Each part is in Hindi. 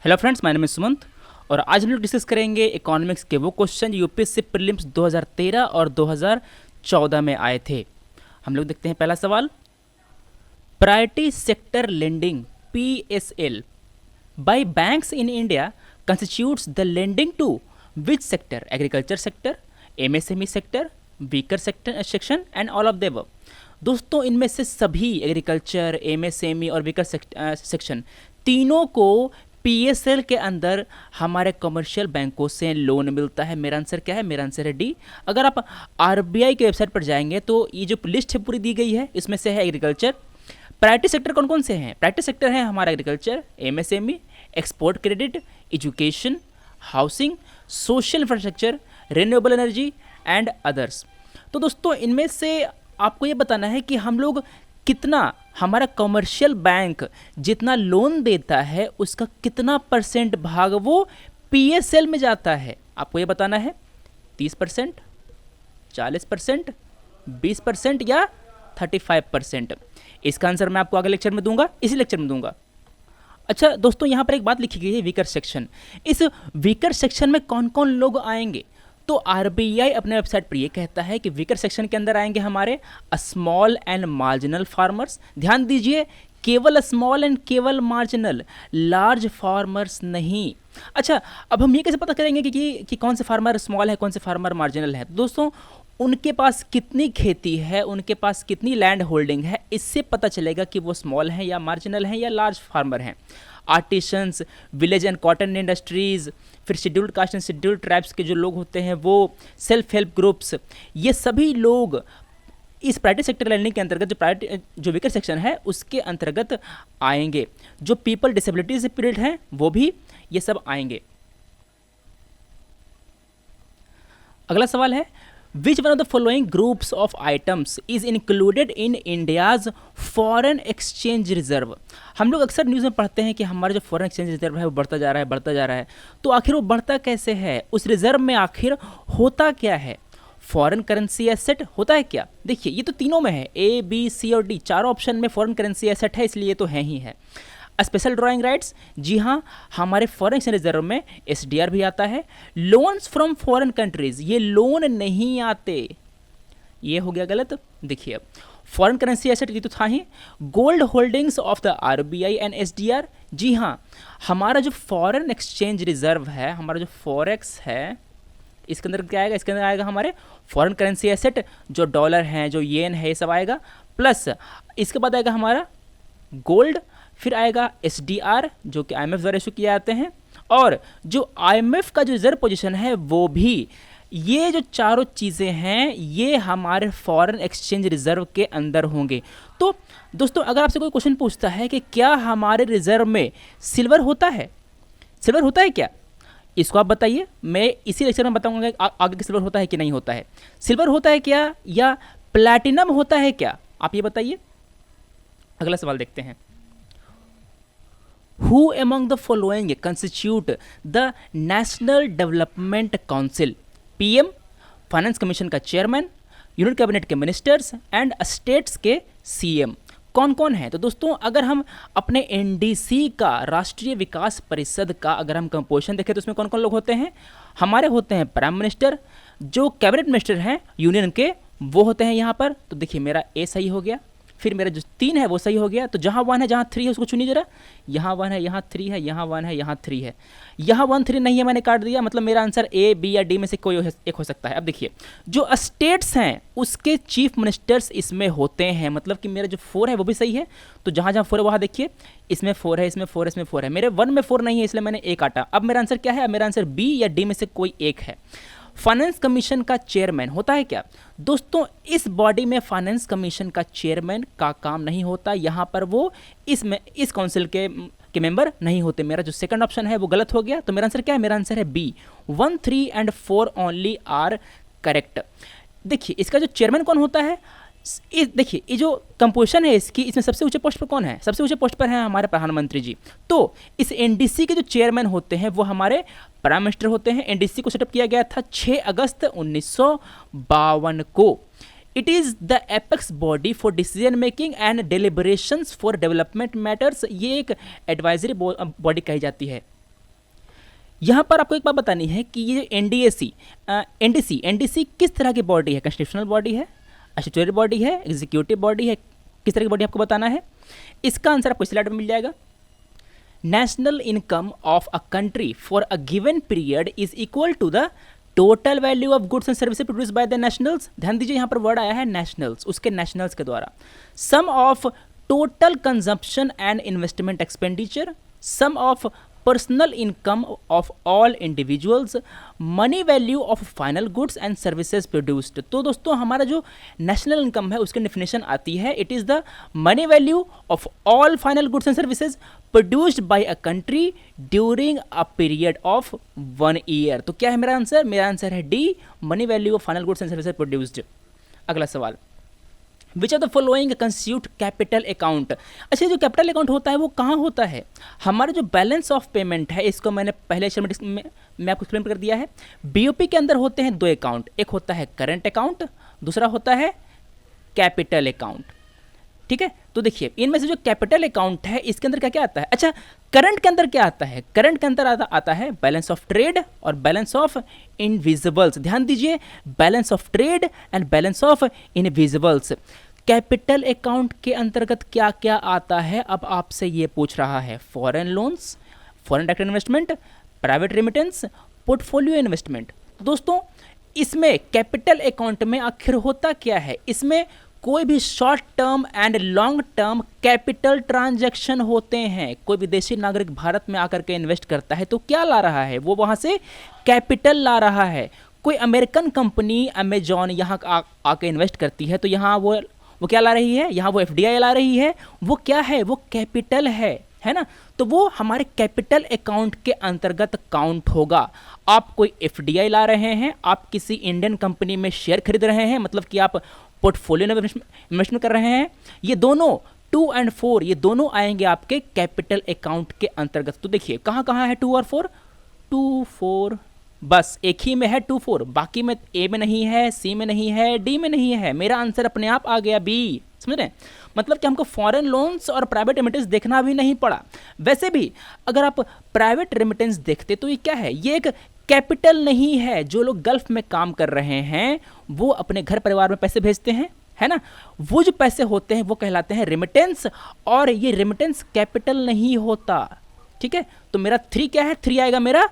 Hello friends, my name is Sumant और आज हम लोग डिस्कस करेंगे इकोनॉमिक्स के वो क्वेश्चन यूपीएससी प्रीलिम्स 2013 और 2014 में आए थे। हम लोग देखते हैं पहला सवाल। Priority sector lending PSL by banks in India constitutes the lending to which sector? Agriculture sector, MSME sector, weaker sector section and all of the above. दोस्तों, इनमें से सभी एग्रीकल्चर, एमएसएमई और वीकर सेक्शन तीनों को पीएसएल के अंदर हमारे कमर्शियल बैंकों से लोन मिलता है। मेरा आंसर क्या है? मेरा आंसर है डी। अगर आप आरबीआई के वेबसाइट पर जाएंगे तो ये जो लिस्ट है पूरी दी गई है, इसमें से है एग्रीकल्चर। प्रायोरिटी सेक्टर कौन कौन से हैं? प्रायोरिटी सेक्टर है हमारा agriculture, MSME, export credit, education, housing, social infrastructure, renewable energy and others. तो दोस्तों, इनमें से आपको ये बताना है कि हम लोग कितना, हमारा कमर्शियल बैंक जितना लोन देता है उसका कितना परसेंट भाग वो पीएसएल में जाता है। आपको ये बताना है 30%, 40%, 20% या 35%। इसका आंसर मैं आपको अगले लेक्चर में दूंगा, इसी लेक्चर में दूंगा। अच्छा दोस्तों, यहाँ पर एक बात लिखी गई है, वीकर सेक्शन। इस वीकर सेक्शन में कौन कौन लोग आएंगे? तो आरबीआई अपने वेबसाइट पर ये कहता है कि वीकर सेक्शन के अंदर आएंगे हमारे स्मॉल एंड मार्जिनल फार्मर्स। ध्यान दीजिए, केवल स्मॉल एंड केवल मार्जिनल, लार्ज फार्मर्स नहीं। अच्छा, अब हम ये कैसे पता करेंगे कि कौन से फार्मर स्मॉल है, कौन से फार्मर मार्जिनल है? दोस्तों, उनके पास कितनी खेती है, उनके पास कितनी लैंड होल्डिंग है, इससे पता चलेगा कि वो स्मॉल हैं या मार्जिनल हैं या लार्ज फार्मर हैं। Artisans, village and cotton industries, फिर scheduled caste and scheduled tribes के जो लोग होते हैं वो, सेल्फ हेल्प ग्रुप्स, ये सभी लोग इस प्रायोरिटी सेक्टर लैंडिंग के अंतर्गत जो वीकर सेक्शन है उसके अंतर्गत आएंगे। जो पीपल डिसेबिलिटी से पीरियड हैं वो भी ये सब आएंगे। अगला सवाल है, विच one of the following groups of items is included in India's foreign exchange reserve? हम लोग अक्सर न्यूज़ में पढ़ते हैं कि हमारा जो फॉरेन एक्सचेंज रिजर्व है वो बढ़ता जा रहा है, बढ़ता जा रहा है। तो आखिर वो बढ़ता कैसे है? उस रिजर्व में आखिर होता क्या है? फॉरेन करेंसी एसेट होता है क्या? देखिए, ये तो तीनों में है, ए बी सी और डी, चारों ऑप्शन में फॉरेन करेंसी एसेट है, इसलिए ये तो है ही है। स्पेशल ड्राइंग राइट्स, जी हाँ, हमारे फॉरेन एक्सचेंज रिजर्व में एसडीआर भी आता है। लोन्स फ्रॉम फॉरेन कंट्रीज, ये लोन नहीं आते, ये हो गया गलत। देखिए, फॉरेन करेंसी एसेट ये तो था ही। Gold holdings of the RBI and SDR, जी हाँ, हमारा जो फॉरेन एक्सचेंज रिजर्व है, हमारा जो फॉरेक्स है, इसके अंदर क्या आएगा? इसके अंदर आएगा हमारे फॉरेन करेंसी एसेट, जो डॉलर हैं, जो येन है, ये सब आएगा। प्लस इसके बाद आएगा हमारा गोल्ड, फिर आएगा एसडीआर जो कि आईएमएफ द्वारा इशू किए जाते हैं, और जो आईएमएफ का जो रिजर्व पोजीशन है वो भी। ये जो चारों चीज़ें हैं ये हमारे फॉरेन एक्सचेंज रिजर्व के अंदर होंगे। तो दोस्तों, अगर आपसे कोई क्वेश्चन पूछता है कि क्या हमारे रिजर्व में सिल्वर होता है, सिल्वर होता है क्या, इसको आप बताइए। मैं इसी लेक्चर में बताऊंगा आगे कि सिल्वर होता है कि नहीं होता है। सिल्वर होता है क्या या प्लैटिनम होता है क्या, आप ये बताइए। अगला सवाल देखते हैं। Who among the following constitute the National Development Council? PM, finance commission का चेयरमैन, यूनियन कैबिनेट के मिनिस्टर्स एंड स्टेट्स के सीएम। कौन कौन है? तो दोस्तों, अगर हम अपने एनडीसी का, राष्ट्रीय विकास परिषद का अगर हम कंपोजिशन देखें तो उसमें कौन कौन लोग होते हैं? हमारे होते हैं प्राइम मिनिस्टर, जो कैबिनेट मिनिस्टर हैं यूनियन के वो होते हैं यहाँ पर। तो देखिए, मेरा ए सही हो गया, फिर मेरा जो 3 है वो सही हो गया। तो जहाँ 1 है, जहाँ 3 है उसको चुनिए जरा। यहाँ 1 है, यहाँ 3 है, यहाँ 1 है, यहाँ 3 है, यहाँ 1 3 नहीं है, मैंने काट दिया। मतलब मेरा आंसर ए, बी या डी में से कोई एक हो सकता है। अब देखिए, जो स्टेट्स हैं उसके चीफ मिनिस्टर्स इसमें होते हैं। मतलब कि मेरा जो 4 है वो भी सही है। तो जहाँ जहाँ 4 है वहाँ देखिए, इसमें 4 है, इसमें 4 है, इसमें 4 है। मेरे 1 में 4 नहीं है, इसलिए मैंने ए काटा। अब मेरा आंसर क्या है? मेरा आंसर बी या डी में से कोई एक है। फाइनेंस कमीशन का चेयरमैन होता है क्या? दोस्तों, इस बॉडी में फाइनेंस कमीशन का चेयरमैन का काम नहीं होता। यहाँ पर वो इस काउंसिल के मेंबर नहीं होते। मेरा जो सेकंड ऑप्शन है वो गलत हो गया। तो मेरा आंसर क्या है? मेरा आंसर है B. 1, 3 and 4 only are correct. देखिए, इसका जो चेयरमैन कौन होता है, देखिए, ये जो कंपोजिशन है इसकी, इसमें सबसे ऊंचे पोस्ट पर कौन है? सबसे ऊंचे पोस्ट पर है हमारे प्रधानमंत्री जी। तो इस एनडीसी के जो चेयरमैन होते हैं वो हमारे प्राइम मिनिस्टर होते हैं। एनडीसी को सेटअप किया गया था 6 अगस्त 1952 को। It is the apex body for decision making and deliberations for development matters. ये एक एडवाइजरी बॉडी कही जाती है। यहाँ पर आपको एक बात बतानी है कि ये एनडीएसी एनडीसी किस तरह की बॉडी है, कॉन्स्टिट्यूशनल बॉडी है, स्टैट्यूटरी बॉडी है, एग्जीक्यूटिव बॉडी है, किस तरह की बॉडी आपको बताना है। इसका आंसर आपको स्लाइड में मिल जाएगा। National income of a country for a given period is equal to the total value of goods and services produce by the nationals. ध्यान दीजिए यहाँ पर वर्ड आया है नेशनल्स, उसके नेशनल्स के द्वारा। Sum of total consumption and investment expenditure, sum of personal income of all individuals, money value of final goods and services produced. तो दोस्तों हमारा जो नेशनल इनकम है उसकी डेफिनेशन आती है, it is the money value of all final goods and services produced by a country during a period of 1 year. तो क्या है मेरा आंसर? मेरा आंसर है D, money value of final goods and services produced. अगला सवाल, which are the following constitute capital account. अच्छा, जो कैपिटल अकाउंट होता है वो कहाँ होता है? हमारा जो बैलेंस ऑफ पेमेंट है, इसको मैंने पहले लेक्चर में मैं आपको एक्सप्लेन कर दिया है। बीओपी के अंदर होते हैं 2 अकाउंट, एक होता है करंट अकाउंट, दूसरा होता है कैपिटल अकाउंट। ठीक है, तो देखिए इनमें से जो कैपिटल अकाउंट है इसके अंदर क्या क्या आता है। अच्छा, करंट के अंदर क्या आता है? करंट के अंदर आता है बैलेंस ऑफ ट्रेड और बैलेंस ऑफ इनविजिबल्स। ध्यान दीजिए, balance of trade and balance of invisibles. Capital account के अंतर्गत क्या क्या आता है? अब आपसे ये पूछ रहा है, foreign loans, foreign direct investment, private remittance, portfolio investment. दोस्तों इसमें कैपिटल अकाउंट में आखिर होता क्या है? इसमें कोई भी short term and long term capital transaction होते हैं। कोई विदेशी नागरिक भारत में आकर के इन्वेस्ट करता है तो क्या ला रहा है? वो वहाँ से कैपिटल ला रहा है। कोई अमेरिकन कंपनी अमेजॉन यहाँ आके इन्वेस्ट करती है तो यहाँ वो क्या ला रही है? यहाँ वो एफडीआई ला रही है। वो क्या है? वो कैपिटल है ना। तो वो हमारे कैपिटल अकाउंट के अंतर्गत काउंट होगा। आप कोई एफडीआई ला रहे हैं, आप किसी इंडियन कंपनी में शेयर खरीद रहे हैं, मतलब कि आप पोर्टफोलियो में इन्वेस्टमेंट कर रहे हैं, ये दोनों 2 और 4 ये दोनों आएंगे आपके कैपिटल अकाउंट के अंतर्गत। तो देखिए कहाँ कहाँ है 2 और 4? 2, 4 बस एक ही में है 2, 4, बाकी में ए में नहीं है, सी में नहीं है, डी में नहीं है। मेरा आंसर अपने आप आ गया बी। समझ रहे हैं? मतलब कि हमको फॉरेन लोन्स और प्राइवेट रेमिटेंस देखना भी नहीं पड़ा। वैसे भी अगर आप प्राइवेट रेमिटेंस देखते तो ये क्या है? ये एक कैपिटल नहीं है। जो लोग गल्फ में काम कर रहे हैं वो अपने घर परिवार में पैसे भेजते हैं, है ना। वो जो पैसे होते हैं वो कहलाते हैं रेमिटेंस, और ये रेमिटेंस कैपिटल नहीं होता। ठीक है, तो मेरा 3 क्या है? 3 आएगा मेरा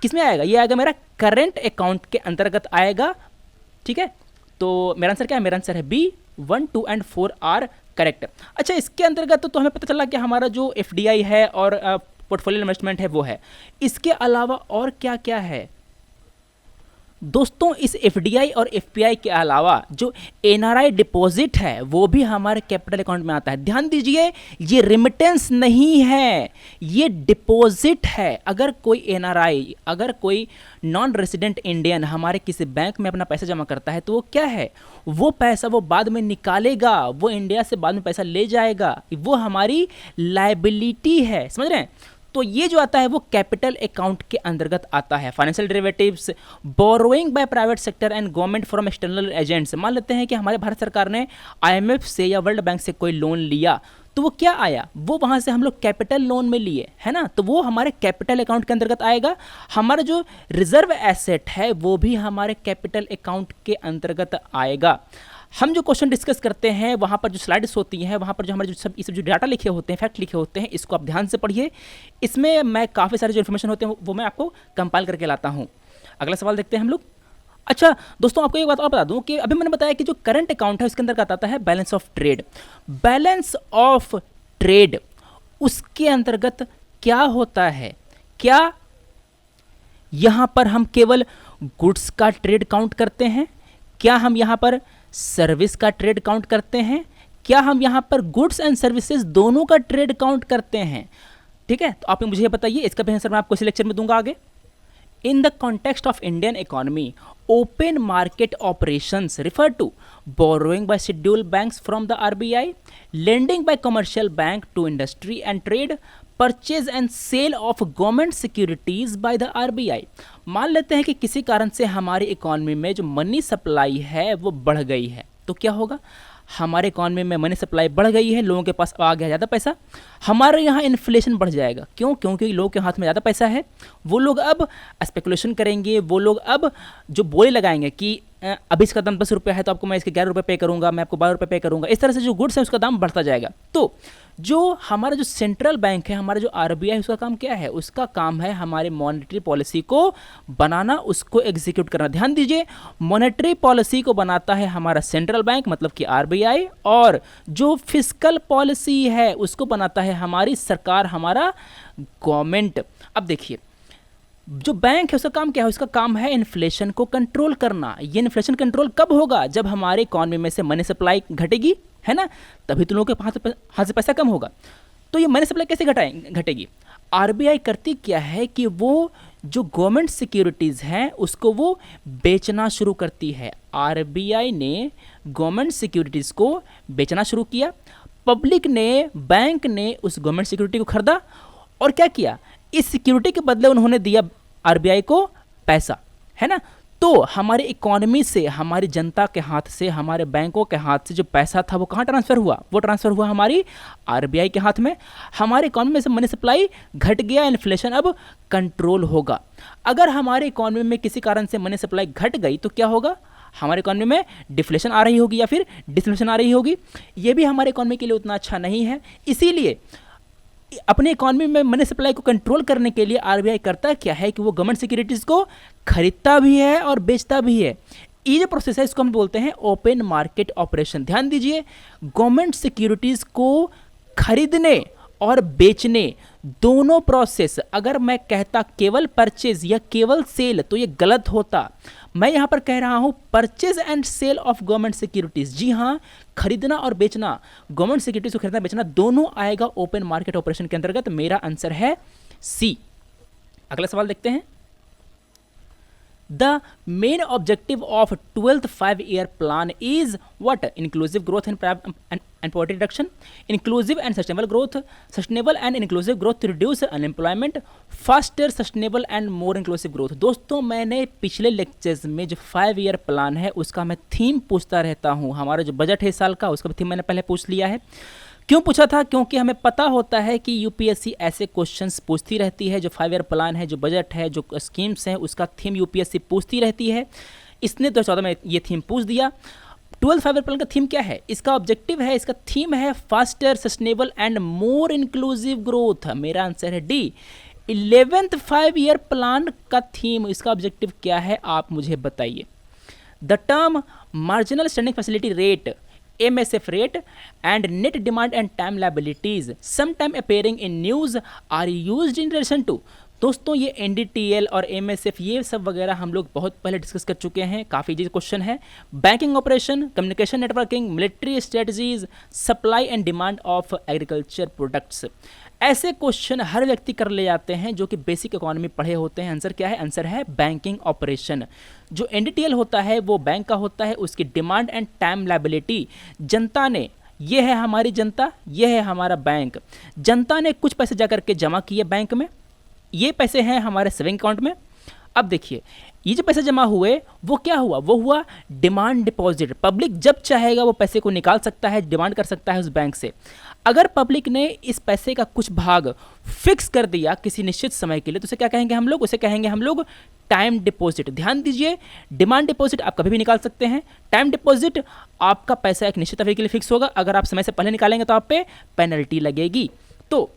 किस में आएगा? ये आएगा मेरा करंट अकाउंट के अंतर्गत आएगा। ठीक है, तो मेरा आंसर क्या है? मेरा आंसर है बी, 1, 2 और 4 आर करेक्ट। अच्छा, इसके अंतर्गत तो हमें पता चला कि हमारा जो एफडीआई है और पोर्टफोलियो इन्वेस्टमेंट है वो है। इसके अलावा और क्या क्या है दोस्तों? इस एफडीआई और एफपीआई के अलावा जो एनआरआई डिपॉजिट है वो भी हमारे कैपिटल अकाउंट में आता है। ध्यान दीजिए, ये रेमिटेंस नहीं है, ये डिपॉजिट है। अगर कोई एनआरआई, अगर कोई नॉन रेजिडेंट इंडियन हमारे किसी बैंक में अपना पैसा जमा करता है तो वो क्या है? वो पैसा वो बाद में निकालेगा, वो इंडिया से बाद में पैसा ले जाएगा, वो हमारी लायबिलिटी है। समझ रहे हैं? तो ये जो आता है वो कैपिटल अकाउंट के अंतर्गत आता है। Financial derivatives, borrowing by private sector and government from external agents. मान लेते हैं कि हमारे भारत सरकार ने आईएमएफ से या वर्ल्ड बैंक से कोई लोन लिया, तो वो क्या आया? वो वहाँ से हम लोग कैपिटल लोन में लिए, है ना, तो वो हमारे कैपिटल अकाउंट के अंतर्गत आएगा। हमारा जो रिजर्व एसेट है वो भी हमारे कैपिटल अकाउंट के अंतर्गत आएगा। हम जो क्वेश्चन डिस्कस करते हैं वहाँ पर जो स्लाइड्स होती हैं, वहाँ पर जो हमारे जो डाटा लिखे होते हैं, फैक्ट लिखे होते हैं, इसको आप ध्यान से पढ़िए। इसमें मैं काफ़ी सारे जो इन्फॉर्मेशन होते हैं वो मैं आपको कंपाइल करके लाता हूँ। अगला सवाल देखते हैं हम लोग। अच्छा दोस्तों, आपको एक बात और बता दूं कि अभी मैंने बताया कि जो करंट अकाउंट है उसके अंदर क्या आता है? Balance of trade. Balance of trade उसके अंतर्गत क्या होता है? क्या यहाँ पर हम केवल गुड्स का ट्रेड काउंट करते हैं? क्या हम यहाँ पर सर्विस का ट्रेड काउंट करते हैं? क्या हम यहाँ पर गुड्स एंड सर्विसेज दोनों का ट्रेड काउंट करते हैं? ठीक है, तो आप मुझे बताइए, इसका भी आंसर मैं आपको इस लेक्चर में दूंगा आगे। In the context of Indian economy, open market operations refer to borrowing by scheduled banks from the RBI, lending by commercial bank to industry and trade, purchase and sale of government securities by the RBI। मान लेते हैं कि किसी कारण से हमारी इकोनॉमी में जो मनी सप्लाई है वो बढ़ गई है, तो क्या होगा? हमारे इकोनॉमी में मनी सप्लाई बढ़ गई है, लोगों के पास आ गया ज़्यादा पैसा। हमारे यहाँ इन्फ्लेशन बढ़ जाएगा। क्यों? क्योंकि लोगों के हाथ में ज़्यादा पैसा है, वो लोग अब स्पेकुलेशन करेंगे, वो लोग अब जो बोली लगाएंगे कि अभी इसका दाम 10 रुपये है तो आपको मैं इसके 11 रुपये पे करूँगा, मैं आपको 12 रुपये पे करूँगा। इस तरह से जो गुड्स है उसका दाम बढ़ता जाएगा। तो जो हमारा जो सेंट्रल बैंक है, हमारा जो आरबीआई, उसका काम क्या है? उसका काम है हमारे मॉनेटरी पॉलिसी को बनाना, उसको एग्जीक्यूट करना। ध्यान दीजिए, मॉनेटरी पॉलिसी को बनाता है हमारा सेंट्रल बैंक मतलब कि आरबीआई, और जो फिस्कल पॉलिसी है उसको बनाता है हमारी सरकार, हमारा गवर्नमेंट। अब देखिए, जो बैंक है उसका काम क्या है? उसका काम है इन्फ्लेशन को कंट्रोल करना। ये इन्फ्लेशन कंट्रोल कब होगा? जब हमारे इकॉनमी में से मनी सप्लाई घटेगी, है ना, तभी तो लोगों के हाथ से पैसा कम होगा। तो ये मनी सप्लाई कैसे घटेगी? आरबीआई करती क्या है कि वो जो गवर्नमेंट सिक्योरिटीज़ हैं उसको वो बेचना शुरू करती है। आरबीआई ने गवर्नमेंट सिक्योरिटीज़ को बेचना शुरू किया, पब्लिक ने, बैंक ने उस गवर्नमेंट सिक्योरिटी को खरीदा और क्या किया? इस सिक्योरिटी के बदले उन्होंने दिया आरबीआई को पैसा, है ना। तो हमारी इकोनॉमी से, हमारी जनता के हाथ से, हमारे बैंकों के हाथ से जो पैसा था वो कहाँ ट्रांसफ़र हुआ? वो ट्रांसफ़र हुआ हमारी आरबीआई के हाथ में। हमारी इकोनॉमी में से मनी सप्लाई घट गया, इन्फ्लेशन अब कंट्रोल होगा। अगर हमारे इकोनॉमी में किसी कारण से मनी सप्लाई घट गई तो क्या होगा? हमारे इकोनॉमी में डिफ्लेशन आ रही होगी या फिर डिसइन्फ्लेशन आ रही होगी। ये भी हमारे इकोनॉमी के लिए उतना अच्छा नहीं है। इसीलिए अपने इकोनॉमी में मनी सप्लाई को कंट्रोल करने के लिए आरबीआई करता क्या है कि वो गवर्नमेंट सिक्योरिटीज़ को खरीदता भी है और बेचता भी है। ये जो प्रोसेस है इसको हम बोलते हैं ओपन मार्केट ऑपरेशन। ध्यान दीजिए, गवर्नमेंट सिक्योरिटीज़ को खरीदने और बेचने दोनों प्रोसेस, अगर मैं कहता केवल परचेज या केवल सेल तो ये गलत होता। मैं यहाँ पर कह रहा हूँ purchase and sale of government securities. जी हाँ, खरीदना और बेचना, गवर्नमेंट सिक्योरिटीज़ को खरीदना बेचना दोनों आएगा ओपन मार्केट ऑपरेशन के अंतर्गत। मेरा आंसर है सी। अगला सवाल देखते हैं। The main objective of 12th 5-year plan is what? Inclusive growth and poverty reduction, inclusive and sustainable growth, sustainable and inclusive growth to reduce unemployment, faster sustainable and more inclusive growth। दोस्तों, मैंने पिछले लेक्चर्स में जो 5-year प्लान है उसका मैं थीम पूछता रहता हूँ। हमारा जो बजट है साल का उसका भी थीम मैंने पहले पूछ लिया है। क्यों पूछा था? क्योंकि हमें पता होता है कि यूपीएससी ऐसे क्वेश्चंस पूछती रहती है। जो 5-year प्लान है, जो बजट है, जो स्कीम्स हैं, उसका थीम यूपीएससी पूछती रहती है। इसने 2014 में ये थीम पूछ दिया। 12th 5-year प्लान का थीम क्या है? इसका ऑब्जेक्टिव है, इसका थीम है faster, sustainable and more inclusive growth. मेरा आंसर है डी। 11th 5-year प्लान का थीम, इसका ऑब्जेक्टिव क्या है आप मुझे बताइए। The term marginal standing facility rate, MSF rate and net demand and time liabilities sometime appearing in news are used in relation to। दोस्तों, ये NDTL और MSF ये सब वगैरह हम लोग बहुत पहले डिस्कस कर चुके हैं। काफ़ी इजी क्वेश्चन है। Banking operation, communication networking, military strategies, supply and demand of agriculture products. ऐसे क्वेश्चन हर व्यक्ति कर ले जाते हैं जो कि बेसिक इकोनॉमी पढ़े होते हैं। आंसर क्या है? आंसर है बैंकिंग ऑपरेशन। जो NDTL होता है वो बैंक का होता है, उसकी डिमांड एंड टाइम लायबिलिटी जनता ने, ये है हमारी जनता, ये है हमारा बैंक। जनता ने कुछ पैसे जा करके जमा किए बैंक में, ये पैसे हैं हमारे सेविंग अकाउंट में। अब देखिए, ये जो पैसे जमा हुए वो क्या हुआ? वो हुआ डिमांड डिपॉजिट। पब्लिक जब चाहेगा वो पैसे को निकाल सकता है, डिमांड कर सकता है उस बैंक से। अगर पब्लिक ने इस पैसे का कुछ भाग फिक्स कर दिया किसी निश्चित समय के लिए तो उसे क्या कहेंगे हम लोग? उसे कहेंगे हम लोग टाइम डिपॉजिट। ध्यान दीजिए, डिमांड डिपॉजिट आप कभी भी निकाल सकते हैं। टाइम डिपॉजिट, आपका पैसा एक निश्चित अवधि के लिए फिक्स होगा, अगर आप समय से पहले निकालेंगे तो आप पे पेनल्टी लगेगी। तो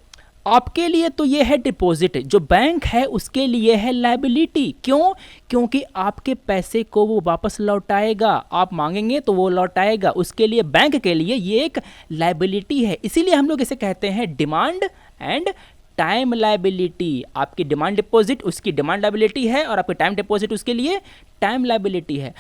आपके लिए तो ये है डिपॉजिट, जो बैंक है उसके लिए है लायबिलिटी। क्यों? क्योंकि आपके पैसे को वो वापस लौटाएगा, आप मांगेंगे तो वो लौटाएगा, उसके लिए बैंक के लिए ये एक लायबिलिटी है। इसीलिए हम लोग इसे कहते हैं डिमांड एंड टाइम लायबिलिटी। आपकी डिमांड डिपॉजिट उसकी डिमांड लायबिलिटी है और आपकी टाइम डिपॉजिट उसके लिए टाइम लायबिलिटी है।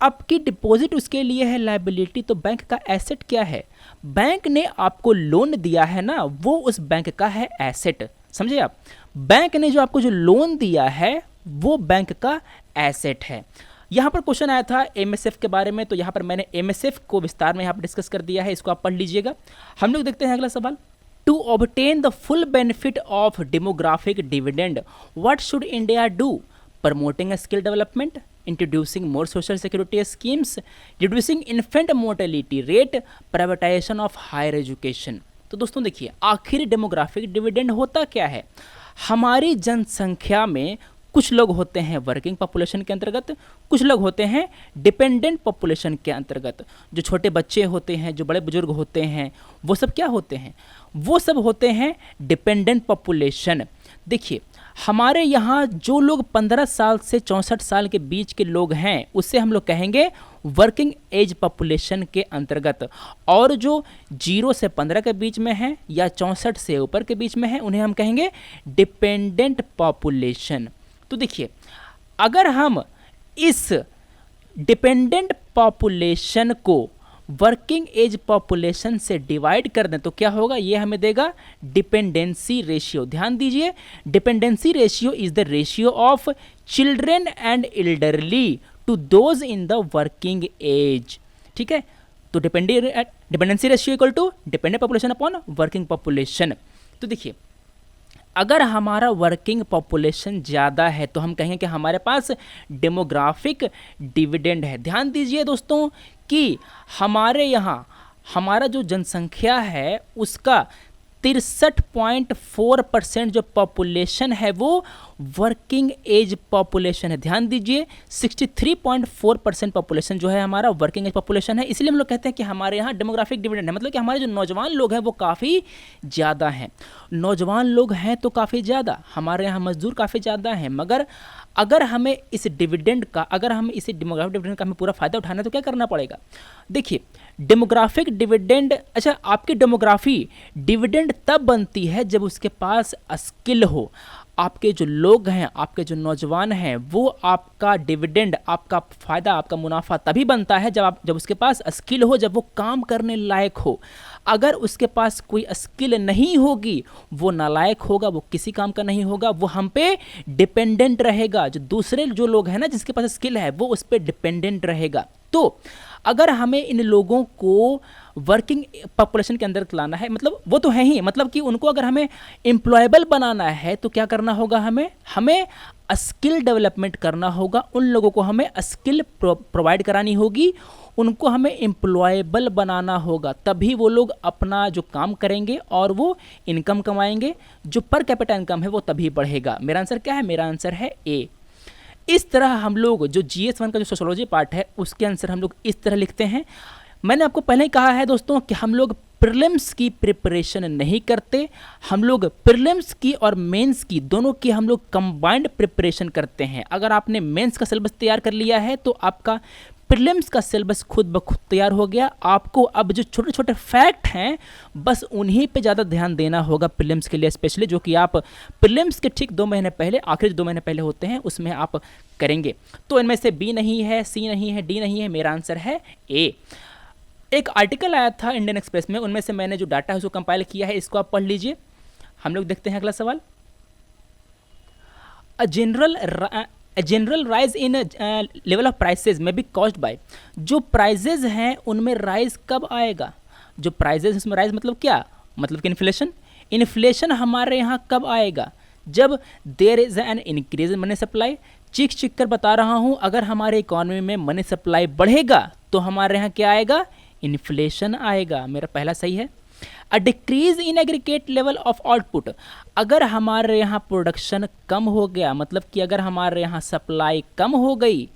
आपकी डिपॉजिट उसके लिए है लायबिलिटी, तो बैंक का एसेट क्या है? बैंक ने आपको लोन दिया है ना, वो उस बैंक का है एसेट। समझे आप? बैंक ने जो आपको जो लोन दिया है वो बैंक का एसेट है। यहाँ पर क्वेश्चन आया था MSF के बारे में, तो यहाँ पर मैंने MSF को विस्तार में यहाँ पर डिस्कस कर दिया है, इसको आप पढ़ लीजिएगा। हम लोग देखते हैं अगला सवाल। To obtain the full benefit of demographic dividend, what should India do? Promoting skill development, introducing more social security schemes, reducing infant mortality rate, privatization of higher education। तो दोस्तों देखिए, आखिर डेमोग्राफिक डिविडेंड होता क्या है? हमारी जनसंख्या में कुछ लोग होते हैं वर्किंग पॉपुलेशन के अंतर्गत, कुछ लोग होते हैं डिपेंडेंट पॉपुलेशन के अंतर्गत। जो छोटे बच्चे होते हैं, जो बड़े बुजुर्ग होते हैं, वो सब क्या होते हैं? वो सब होते हैं डिपेंडेंट पॉपुलेशन। देखिए, हमारे यहाँ जो लोग 15 साल से 64 साल के बीच के लोग हैं, उससे हम लोग कहेंगे वर्किंग एज पॉपुलेशन के अंतर्गत। और जो 0 से 15 के बीच में है या 64 से ऊपर के बीच में है, उन्हें हम कहेंगे डिपेंडेंट पॉपुलेशन। तो देखिए, अगर हम इस डिपेंडेंट पॉपुलेशन को वर्किंग एज पॉपुलेशन से डिवाइड कर दें तो क्या होगा? ये हमें देगा डिपेंडेंसी रेशियो। ध्यान दीजिए, dependency ratio is the ratio of children and elderly to those in the working age. ठीक है, तो dependency ratio equal to dependent population upon working population. तो देखिए, अगर हमारा वर्किंग पॉपुलेशन ज़्यादा है तो हम कहेंगे कि हमारे पास डेमोग्राफिक डिविडेंड है। ध्यान दीजिए दोस्तों कि हमारे यहाँ हमारा जो जनसंख्या है उसका 63.4% जो पॉपुलेशन है वो वर्किंग एज पॉपुलेशन है। ध्यान दीजिए, 63.4% पॉपुलेशन जो है हमारा वर्किंग एज पॉपुलेशन है। इसलिए हम लोग कहते हैं कि हमारे यहाँ डेमोग्राफिक डिविडेंड है, मतलब कि हमारे जो नौजवान लोग हैं वो काफ़ी ज़्यादा हैं। नौजवान लोग हैं तो काफ़ी ज़्यादा, हमारे यहाँ मजदूर काफ़ी ज़्यादा हैं, मगर अगर हमें इस डिविडेंड का, अगर हमें इसे डेमोग्राफिक डिविडेंड का हमें पूरा फ़ायदा उठाना है तो क्या करना पड़ेगा? देखिए, डेमोग्राफिक डिविडेंड, अच्छा आपकी डेमोग्राफी डिविडेंड तब बनती है जब उसके पास स्किल हो। आपके जो लोग हैं, आपके जो नौजवान हैं, वो आपका डिविडेंड, आपका फ़ायदा, आपका मुनाफा तभी बनता है जब उसके पास स्किल हो, जब वो काम करने लायक हो। अगर उसके पास कोई स्किल नहीं होगी, वो नालायक होगा, वो किसी काम का नहीं होगा, वो हम पे डिपेंडेंट रहेगा। जो दूसरे जो लोग हैं ना, जिसके पास स्किल है, वो उस पर डिपेंडेंट रहेगा। तो अगर हमें इन लोगों को वर्किंग पॉपुलेशन के अंदर लाना है, मतलब वो तो है ही, मतलब कि उनको अगर हमें एम्प्लॉयबल बनाना है तो क्या करना होगा? हमें स्किल डेवलपमेंट करना होगा। उन लोगों को हमें स्किल प्रोवाइड करानी होगी, उनको हमें एम्प्लॉयबल बनाना होगा, तभी वो लोग अपना जो काम करेंगे और वो इनकम कमाएंगे। जो पर कैपिटा इनकम है वो तभी बढ़ेगा। मेरा आंसर क्या है? मेरा आंसर है ए। इस तरह हम लोग जो GS1 का जो सोशोलॉजी पार्ट है उसके आंसर हम लोग इस तरह लिखते हैं। मैंने आपको पहले ही कहा है दोस्तों कि हम लोग प्रीलिम्स की प्रिपरेशन नहीं करते, हम लोग प्रीलिम्स की और मेंस की दोनों की हम लोग कंबाइंड प्रिपरेशन करते हैं। अगर आपने मेंस का सिलेबस तैयार कर लिया है तो आपका प्रीलिम्स का सिलेबस खुद ब खुद तैयार हो गया। आपको अब जो छोटे छोटे फैक्ट हैं बस उन्हीं पे ज़्यादा ध्यान देना होगा प्रीलिम्स के लिए, स्पेशली जो कि आप प्रीलिम्स के ठीक 2 महीने पहले, आखिरी 2 महीने पहले होते हैं, उसमें आप करेंगे। तो इनमें से बी नहीं है, सी नहीं है, डी नहीं है, मेरा आंसर है ए। एक आर्टिकल आया था इंडियन एक्सप्रेस में, उनमें से मैंने जो डाटा है उसको कंपाइल किया है, इसको आप पढ़ लीजिए। हम लोग देखते हैं अगला सवाल। A general rise in level of prices may be caused by, जो प्राइजेज हैं उनमें राइज कब आएगा? जो प्राइजेज उसमें राइज मतलब क्या? मतलब कि इन्फ्लेशन हमारे यहाँ कब आएगा? जब there is an increase in money supply. चीख कर बता रहा हूँ, अगर हमारे इकोनॉमी में मनी सप्लाई बढ़ेगा तो हमारे यहाँ क्या आएगा? इन्फ्लेशन आएगा। मेरा पहला सही है। अ decrease in aggregate level of output, अगर हमारे यहाँ प्रोडक्शन कम हो गया, मतलब कि अगर हमारे यहाँ सप्लाई कम हो गई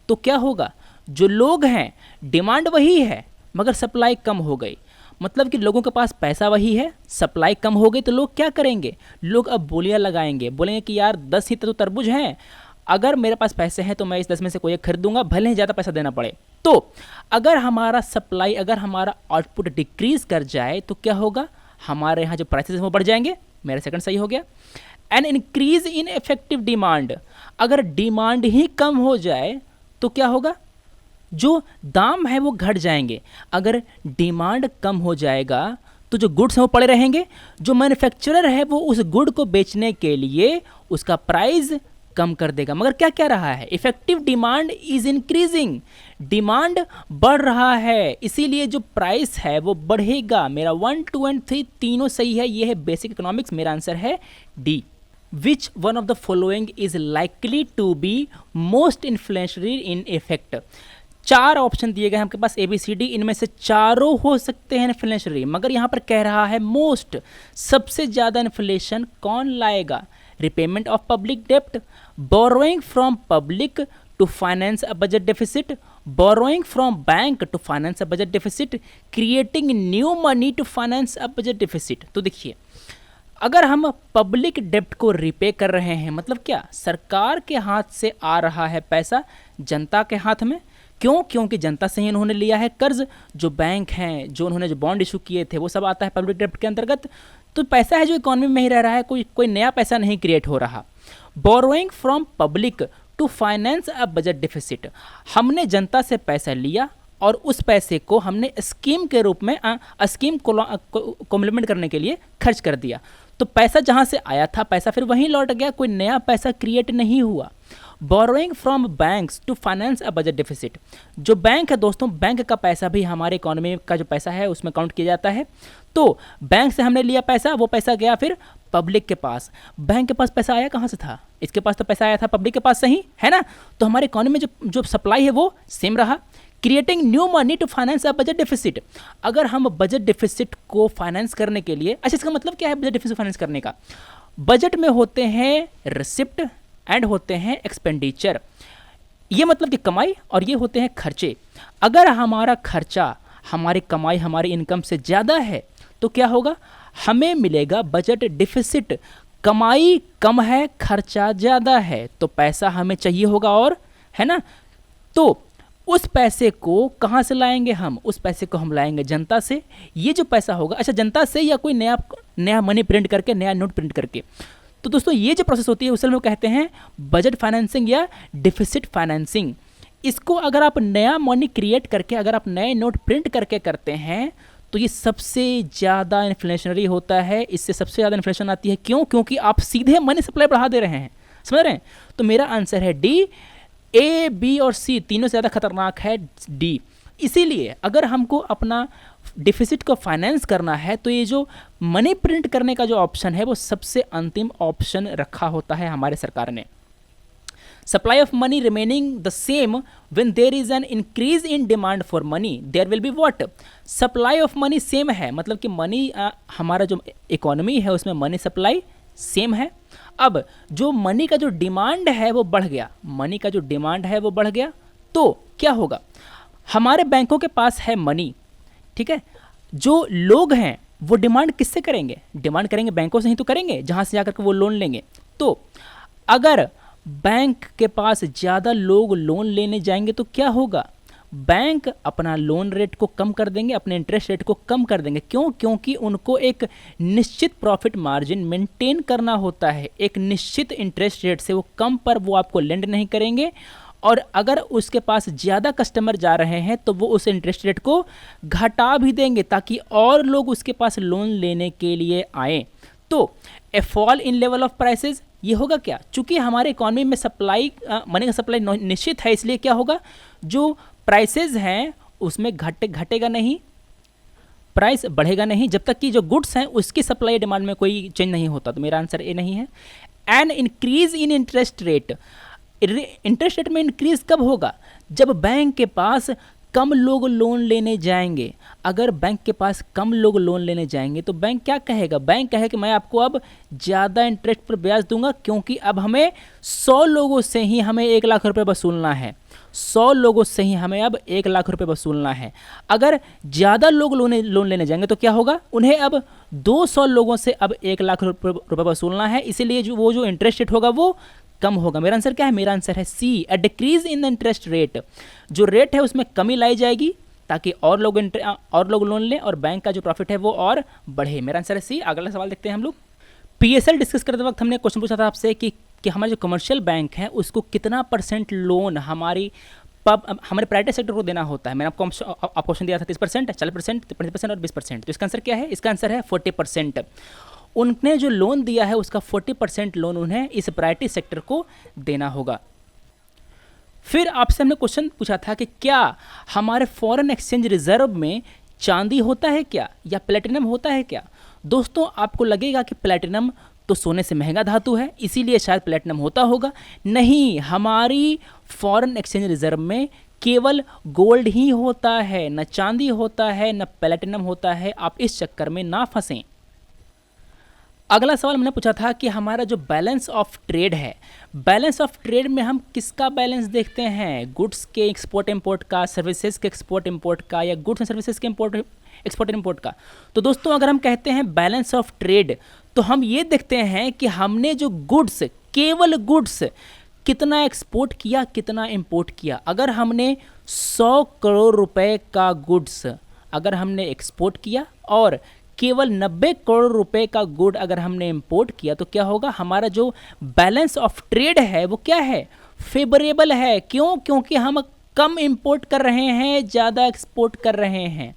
तो क्या होगा? जो लोग हैं, डिमांड वही है मगर सप्लाई कम हो गई, मतलब कि लोगों के पास पैसा वही है, सप्लाई कम हो गई तो लोग क्या करेंगे? लोग अब बोलियां लगाएंगे, बोलेंगे कि यार 10 ही तो तरबूज हैं, अगर मेरे पास पैसे हैं तो मैं इस 10 में से कोई एक खरीदूंगा, भले ही ज़्यादा पैसा देना पड़े। तो अगर हमारा सप्लाई, अगर हमारा आउटपुट डिक्रीज कर जाए तो क्या होगा? हमारे यहाँ जो प्राइसेस हैं वो बढ़ जाएंगे। मेरा सेकंड सही हो गया। N increase in effective demand, अगर डिमांड ही कम हो जाए तो क्या होगा? जो दाम है वो घट जाएंगे। अगर डिमांड कम हो जाएगा तो जो गुड्स हैं वो पड़े रहेंगे, जो मैन्युफैक्चरर है वो उस गुड को बेचने के लिए उसका प्राइस कम कर देगा। मगर क्या क्या रहा है? Effective demand is increasing, demand बढ़ रहा है, इसीलिए जो प्राइस है वो बढ़ेगा। मेरा 1, 2 एंड 3 तीनों सही है। ये है बेसिक इकोनॉमिक्स। मेरा आंसर है D. Which one of the following is likely to be most influential in effect. 4 option दिए गए हैं आपके पास ABCD, इनमें से चारों हो सकते हैं इन्फ्लेशनरी, मगर यहाँ पर कह रहा है मोस्ट, सबसे ज़्यादा इन्फ्लेशन कौन लाएगा? रिपेमेंट ऑफ पब्लिक डेप्ट, borrowing from public to finance a budget deficit, borrowing from bank to finance a budget deficit, creating new money to finance a budget deficit. तो देखिए, अगर हम पब्लिक डेप्ट को रिपे कर रहे हैं, मतलब क्या, सरकार के हाथ से आ रहा है पैसा जनता के हाथ में, क्यों? क्योंकि जनता से ही उन्होंने लिया है कर्ज, जो बैंक हैं, जो उन्होंने जो बॉन्ड इशू किए थे, वो सब आता है पब्लिक डेप्ट के अंतर्गत। तो पैसा है जो इकोनॉमी में ही रह रहा है, कोई नया पैसा नहीं क्रिएट हो रहा। Borrowing from public to finance a budget deficit, हमने जनता से पैसा लिया और उस पैसे को हमने स्कीम के रूप में स्कीम को इम्प्लीमेंट करने के लिए खर्च कर दिया। तो पैसा जहाँ से आया था, पैसा फिर वहीं लौट गया, कोई नया पैसा क्रिएट नहीं हुआ। Borrowing from banks to finance a budget deficit, जो बैंक है दोस्तों, बैंक का पैसा भी हमारे इकोनॉमी का जो पैसा है उसमें काउंट किया जाता है। तो बैंक से हमने लिया पैसा, वो पैसा गया फिर पब्लिक के पास। बैंक के पास पैसा आया कहाँ से था? इसके पास तो पैसा आया था पब्लिक के पास से ही, है ना? तो हमारे इकोनॉमी में जो सप्लाई है वो सेम रहा। Creating new money to finance a budget deficit, अगर हम बजट डेफिसिट को फाइनेंस करने के लिए, अच्छा इसका मतलब क्या है बजट डेफिसिट फाइनेंस करने का? बजट में होते हैं रिसिप्ट एंड होते हैं एक्सपेंडिचर, ये मतलब कि कमाई, और ये होते हैं खर्चे। अगर हमारा खर्चा हमारी कमाई हमारी इनकम से ज़्यादा है तो क्या होगा? हमें मिलेगा बजट डिफिसिट। कमाई कम है, खर्चा ज़्यादा है, तो पैसा हमें चाहिए होगा, और है ना? तो उस पैसे को कहाँ से लाएंगे हम? उस पैसे को हम लाएंगे जनता से। ये जो पैसा होगा, अच्छा जनता से या कोई नया मनी प्रिंट करके, नया नोट प्रिंट करके। तो दोस्तों ये जो प्रोसेस होती है उसे हम कहते हैं बजट फाइनेंसिंग या डिफिसिट फाइनेंसिंग। इसको अगर आप नया मनी क्रिएट करके, अगर आप नए नोट प्रिंट करके करते हैं तो ये सबसे ज़्यादा इन्फ्लेशनरी होता है, इससे सबसे ज़्यादा इन्फ्लेशन आती है। क्यों? क्योंकि आप सीधे मनी सप्लाई बढ़ा दे रहे हैं, समझ रहे हैं? तो मेरा आंसर है डी। A, B और C तीनों से ज़्यादा खतरनाक है डी। इसीलिए अगर हमको अपना डिफिसिट को फाइनेंस करना है तो ये जो मनी प्रिंट करने का जो ऑप्शन है वो सबसे अंतिम ऑप्शन रखा होता है हमारे सरकार ने। Supply of money remaining the same when there is an increase in demand for money there will be what? Supply of money same है, मतलब कि मनी हमारा जो इकोनॉमी है उसमें मनी सप्लाई सेम है। अब जो मनी का जो डिमांड है वो बढ़ गया, मनी का जो डिमांड है वो बढ़ गया, तो क्या होगा? हमारे बैंकों के पास है मनी, ठीक है? जो लोग हैं वो डिमांड किससे करेंगे? डिमांड करेंगे बैंकों से ही तो करेंगे, जहाँ से जाकर के वो लोन लेंगे। तो अगर बैंक के पास ज़्यादा लोग लोन लेने जाएंगे तो क्या होगा? बैंक अपना लोन रेट को कम कर देंगे, अपने इंटरेस्ट रेट को कम कर देंगे। क्यों? क्योंकि उनको एक निश्चित प्रॉफिट मार्जिन मेंटेन करना होता है। एक निश्चित इंटरेस्ट रेट से वो कम पर वो आपको लेंड नहीं करेंगे, और अगर उसके पास ज़्यादा कस्टमर जा रहे हैं तो वो उस इंटरेस्ट रेट को घटा भी देंगे ताकि और लोग उसके पास लोन लेने के लिए आएँ। तो a fall in level of prices, ये होगा क्या? चूंकि हमारे इकोनॉमी में सप्लाई मनी का सप्लाई निश्चित है, इसलिए क्या होगा? जो प्राइसेस हैं उसमें घटेगा नहीं, प्राइस बढ़ेगा नहीं जब तक कि जो गुड्स हैं उसकी सप्लाई डिमांड में कोई चेंज नहीं होता। तो मेरा आंसर ए नहीं है। And increase in interest rate, interest rate में इंक्रीज कब होगा? जब बैंक के पास कम लोग लोन लेने जाएंगे। अगर बैंक के पास कम लोग लोन लेने जाएंगे तो बैंक क्या कहेगा? बैंक कहेगा कि मैं आपको अब ज़्यादा इंटरेस्ट पर ब्याज दूंगा, क्योंकि अब हमें 100 लोगों से ही हमें 1 लाख रुपए वसूलना है। 100 लोगों से ही हमें अब 1 लाख रुपए वसूलना है। अगर ज़्यादा लोग लोन लेने जाएंगे तो क्या होगा? उन्हें अब 200 लोगों से अब 1 लाख रुपए वसूलना है, इसीलिए जो इंटरेस्ट रेट होगा वो कम होगा। मेरा आंसर क्या है? मेरा आंसर है C, a decrease in the interest rate. जो रेट है उसमें कमी लाई जाएगी ताकि और लोग लोन लें और बैंक का जो प्रॉफिट है वो और बढ़े। मेरा आंसर है सी। अगला सवाल देखते हैं हम लोग। PSL डिस्कस करते वक्त हमने क्वेश्चन पूछा था आपसे कि हमारे जो कमर्शियल बैंक है उसको कितना % लोन हमारे प्राइवेट सेक्टर को देना होता है। मैंने आपको क्वेश्चन दिया था 30%, 40%, 30% और 20%। तो इसका आंसर क्या है? इसका आंसर है 40%। उनने जो लोन दिया है उसका 40% लोन उन्हें इस प्राइवेट सेक्टर को देना होगा। फिर आपसे हमने क्वेश्चन पूछा था कि क्या हमारे फॉरेन एक्सचेंज रिजर्व में चांदी होता है क्या या प्लेटिनम होता है क्या? दोस्तों आपको लगेगा कि प्लेटिनम तो सोने से महंगा धातु है इसीलिए शायद प्लेटिनम होता होगा। नहीं, हमारी फॉरेन एक्सचेंज रिजर्व में केवल गोल्ड ही होता है, न चांदी होता है, न प्लेटिनम होता है। आप इस चक्कर में ना फंसें। अगला सवाल मैंने पूछा था कि हमारा जो बैलेंस ऑफ ट्रेड है, बैलेंस ऑफ ट्रेड में हम किसका बैलेंस देखते हैं? गुड्स के एक्सपोर्ट इंपोर्ट का, सर्विसेज के एक्सपोर्ट इंपोर्ट का, या गुड्स एंड सर्विसेज के एक्सपोर्ट इंपोर्ट का? तो दोस्तों अगर हम कहते हैं बैलेंस ऑफ ट्रेड, तो हम ये देखते हैं कि हमने जो गुड्स, केवल गुड्स कितना एक्सपोर्ट किया, कितना इंपोर्ट किया। अगर हमने 100 करोड़ रुपए का गुड्स अगर हमने एक्सपोर्ट किया और केवल 90 करोड़ रुपए का गुड अगर हमने इंपोर्ट किया, तो क्या होगा? हमारा जो बैलेंस ऑफ ट्रेड है वो क्या है? फेवरेबल है। क्यों? क्योंकि हम कम इंपोर्ट कर रहे हैं, ज़्यादा एक्सपोर्ट कर रहे हैं।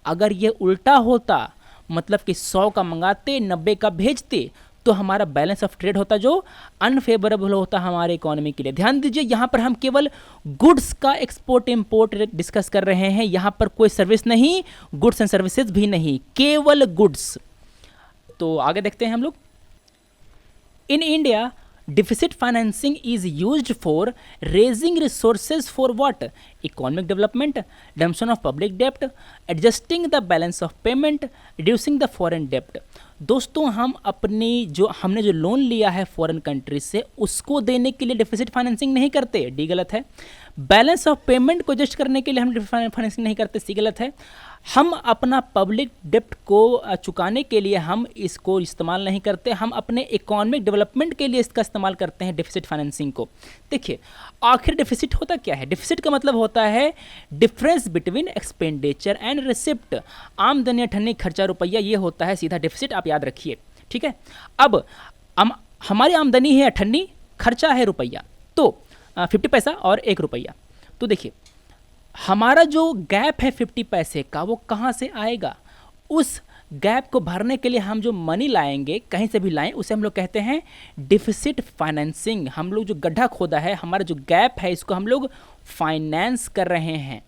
अगर ये उल्टा होता, मतलब कि 100 का मंगाते 90 का भेजते, तो हमारा बैलेंस ऑफ ट्रेड होता जो अनफेवरेबल होता हमारे इकोनॉमी के लिए। ध्यान दीजिए, यहाँ पर हम केवल गुड्स का एक्सपोर्ट इंपोर्ट डिस्कस कर रहे हैं, यहाँ पर कोई सर्विस नहीं, गुड्स एंड सर्विसेज भी नहीं, केवल गुड्स। तो आगे देखते हैं हम लोग। In India deficit financing is used for raising resources for what? Economic development, redemption of public debt, adjusting the balance of payment, reducing the foreign debt. दोस्तों हम हमने जो लोन लिया है फॉरेन कंट्री से, उसको देने के लिए डिफिसिट फाइनेंसिंग नहीं करते, डी गलत है। बैलेंस ऑफ पेमेंट को एडजस्ट करने के लिए हम डिफिसिट फाइनेंसिंग नहीं करते, सी गलत है। हम अपना पब्लिक डेप्ट को चुकाने के लिए हम इसको इस्तेमाल नहीं करते, हम अपने इकोनॉमिक डेवलपमेंट के लिए इसका इस्तेमाल करते हैं डिफिसिट फाइनेंसिंग को। देखिए आखिर डिफिसिट होता क्या है? डिफिसिट का मतलब होता है difference between expenditure and receipt. आमदनी अठन्नी खर्चा रुपया, ये होता है सीधा डिफिसिट, आप याद रखिए, ठीक है। अब हमारी आमदनी है अठन्नी, खर्चा है रुपया, तो 50 पैसा और 1 रुपया। तो देखिए हमारा जो गैप है 50 पैसे का, वो कहाँ से आएगा? उस गैप को भरने के लिए हम जो मनी लाएंगे, कहीं से भी लाएं, उसे हम लोग कहते हैं डिफिसिट फाइनेंसिंग। हम लोग जो गड्ढा खोदा है, हमारा जो गैप है, इसको हम लोग फाइनेंस कर रहे हैं।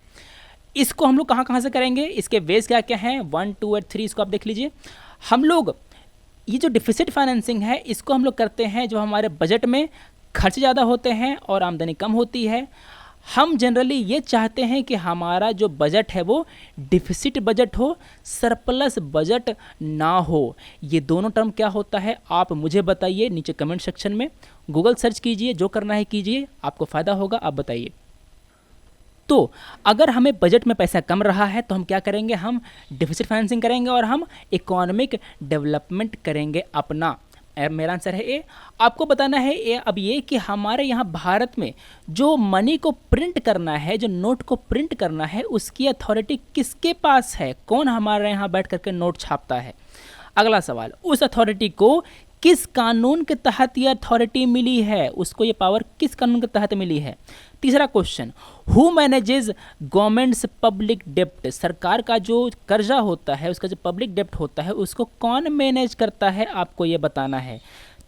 इसको हम लोग कहाँ कहाँ से करेंगे? इसके वेज क्या क्या हैं? 1, 2 और 3, इसको आप देख लीजिए। हम लोग ये जो डिफिसिट फाइनेंसिंग है, इसको हम लोग करते हैं जो हमारे बजट में खर्च ज़्यादा होते हैं और आमदनी कम होती है। हम जनरली ये चाहते हैं कि हमारा जो बजट है वो डिफिसिट बजट हो, सरप्लस बजट ना हो। ये दोनों टर्म क्या होता है आप मुझे बताइए नीचे कमेंट सेक्शन में, गूगल सर्च कीजिए, जो करना है कीजिए, आपको फ़ायदा होगा, आप बताइए। तो अगर हमें बजट में पैसा कम रहा है तो हम क्या करेंगे? हम डिफिसिट फाइनेंसिंग करेंगे और हम इकोनॉमिक डेवलपमेंट करेंगे अपना। मेरा आंसर है ए। आपको बताना है ए अब ये कि हमारे यहाँ भारत में जो मनी को प्रिंट करना है, जो नोट को प्रिंट करना है, उसकी अथॉरिटी किसके पास है? कौन हमारे यहाँ बैठ करके नोट छापता है? अगला सवाल, उस अथॉरिटी को किस कानून के तहत ये अथॉरिटी मिली है? उसको ये पावर किस कानून के तहत मिली है? तीसरा question, who manages government's public डेप्ट? सरकार का जो कर्जा होता है, उसका जो पब्लिक डेप्ट होता है, उसको कौन मैनेज करता है? आपको ये बताना है।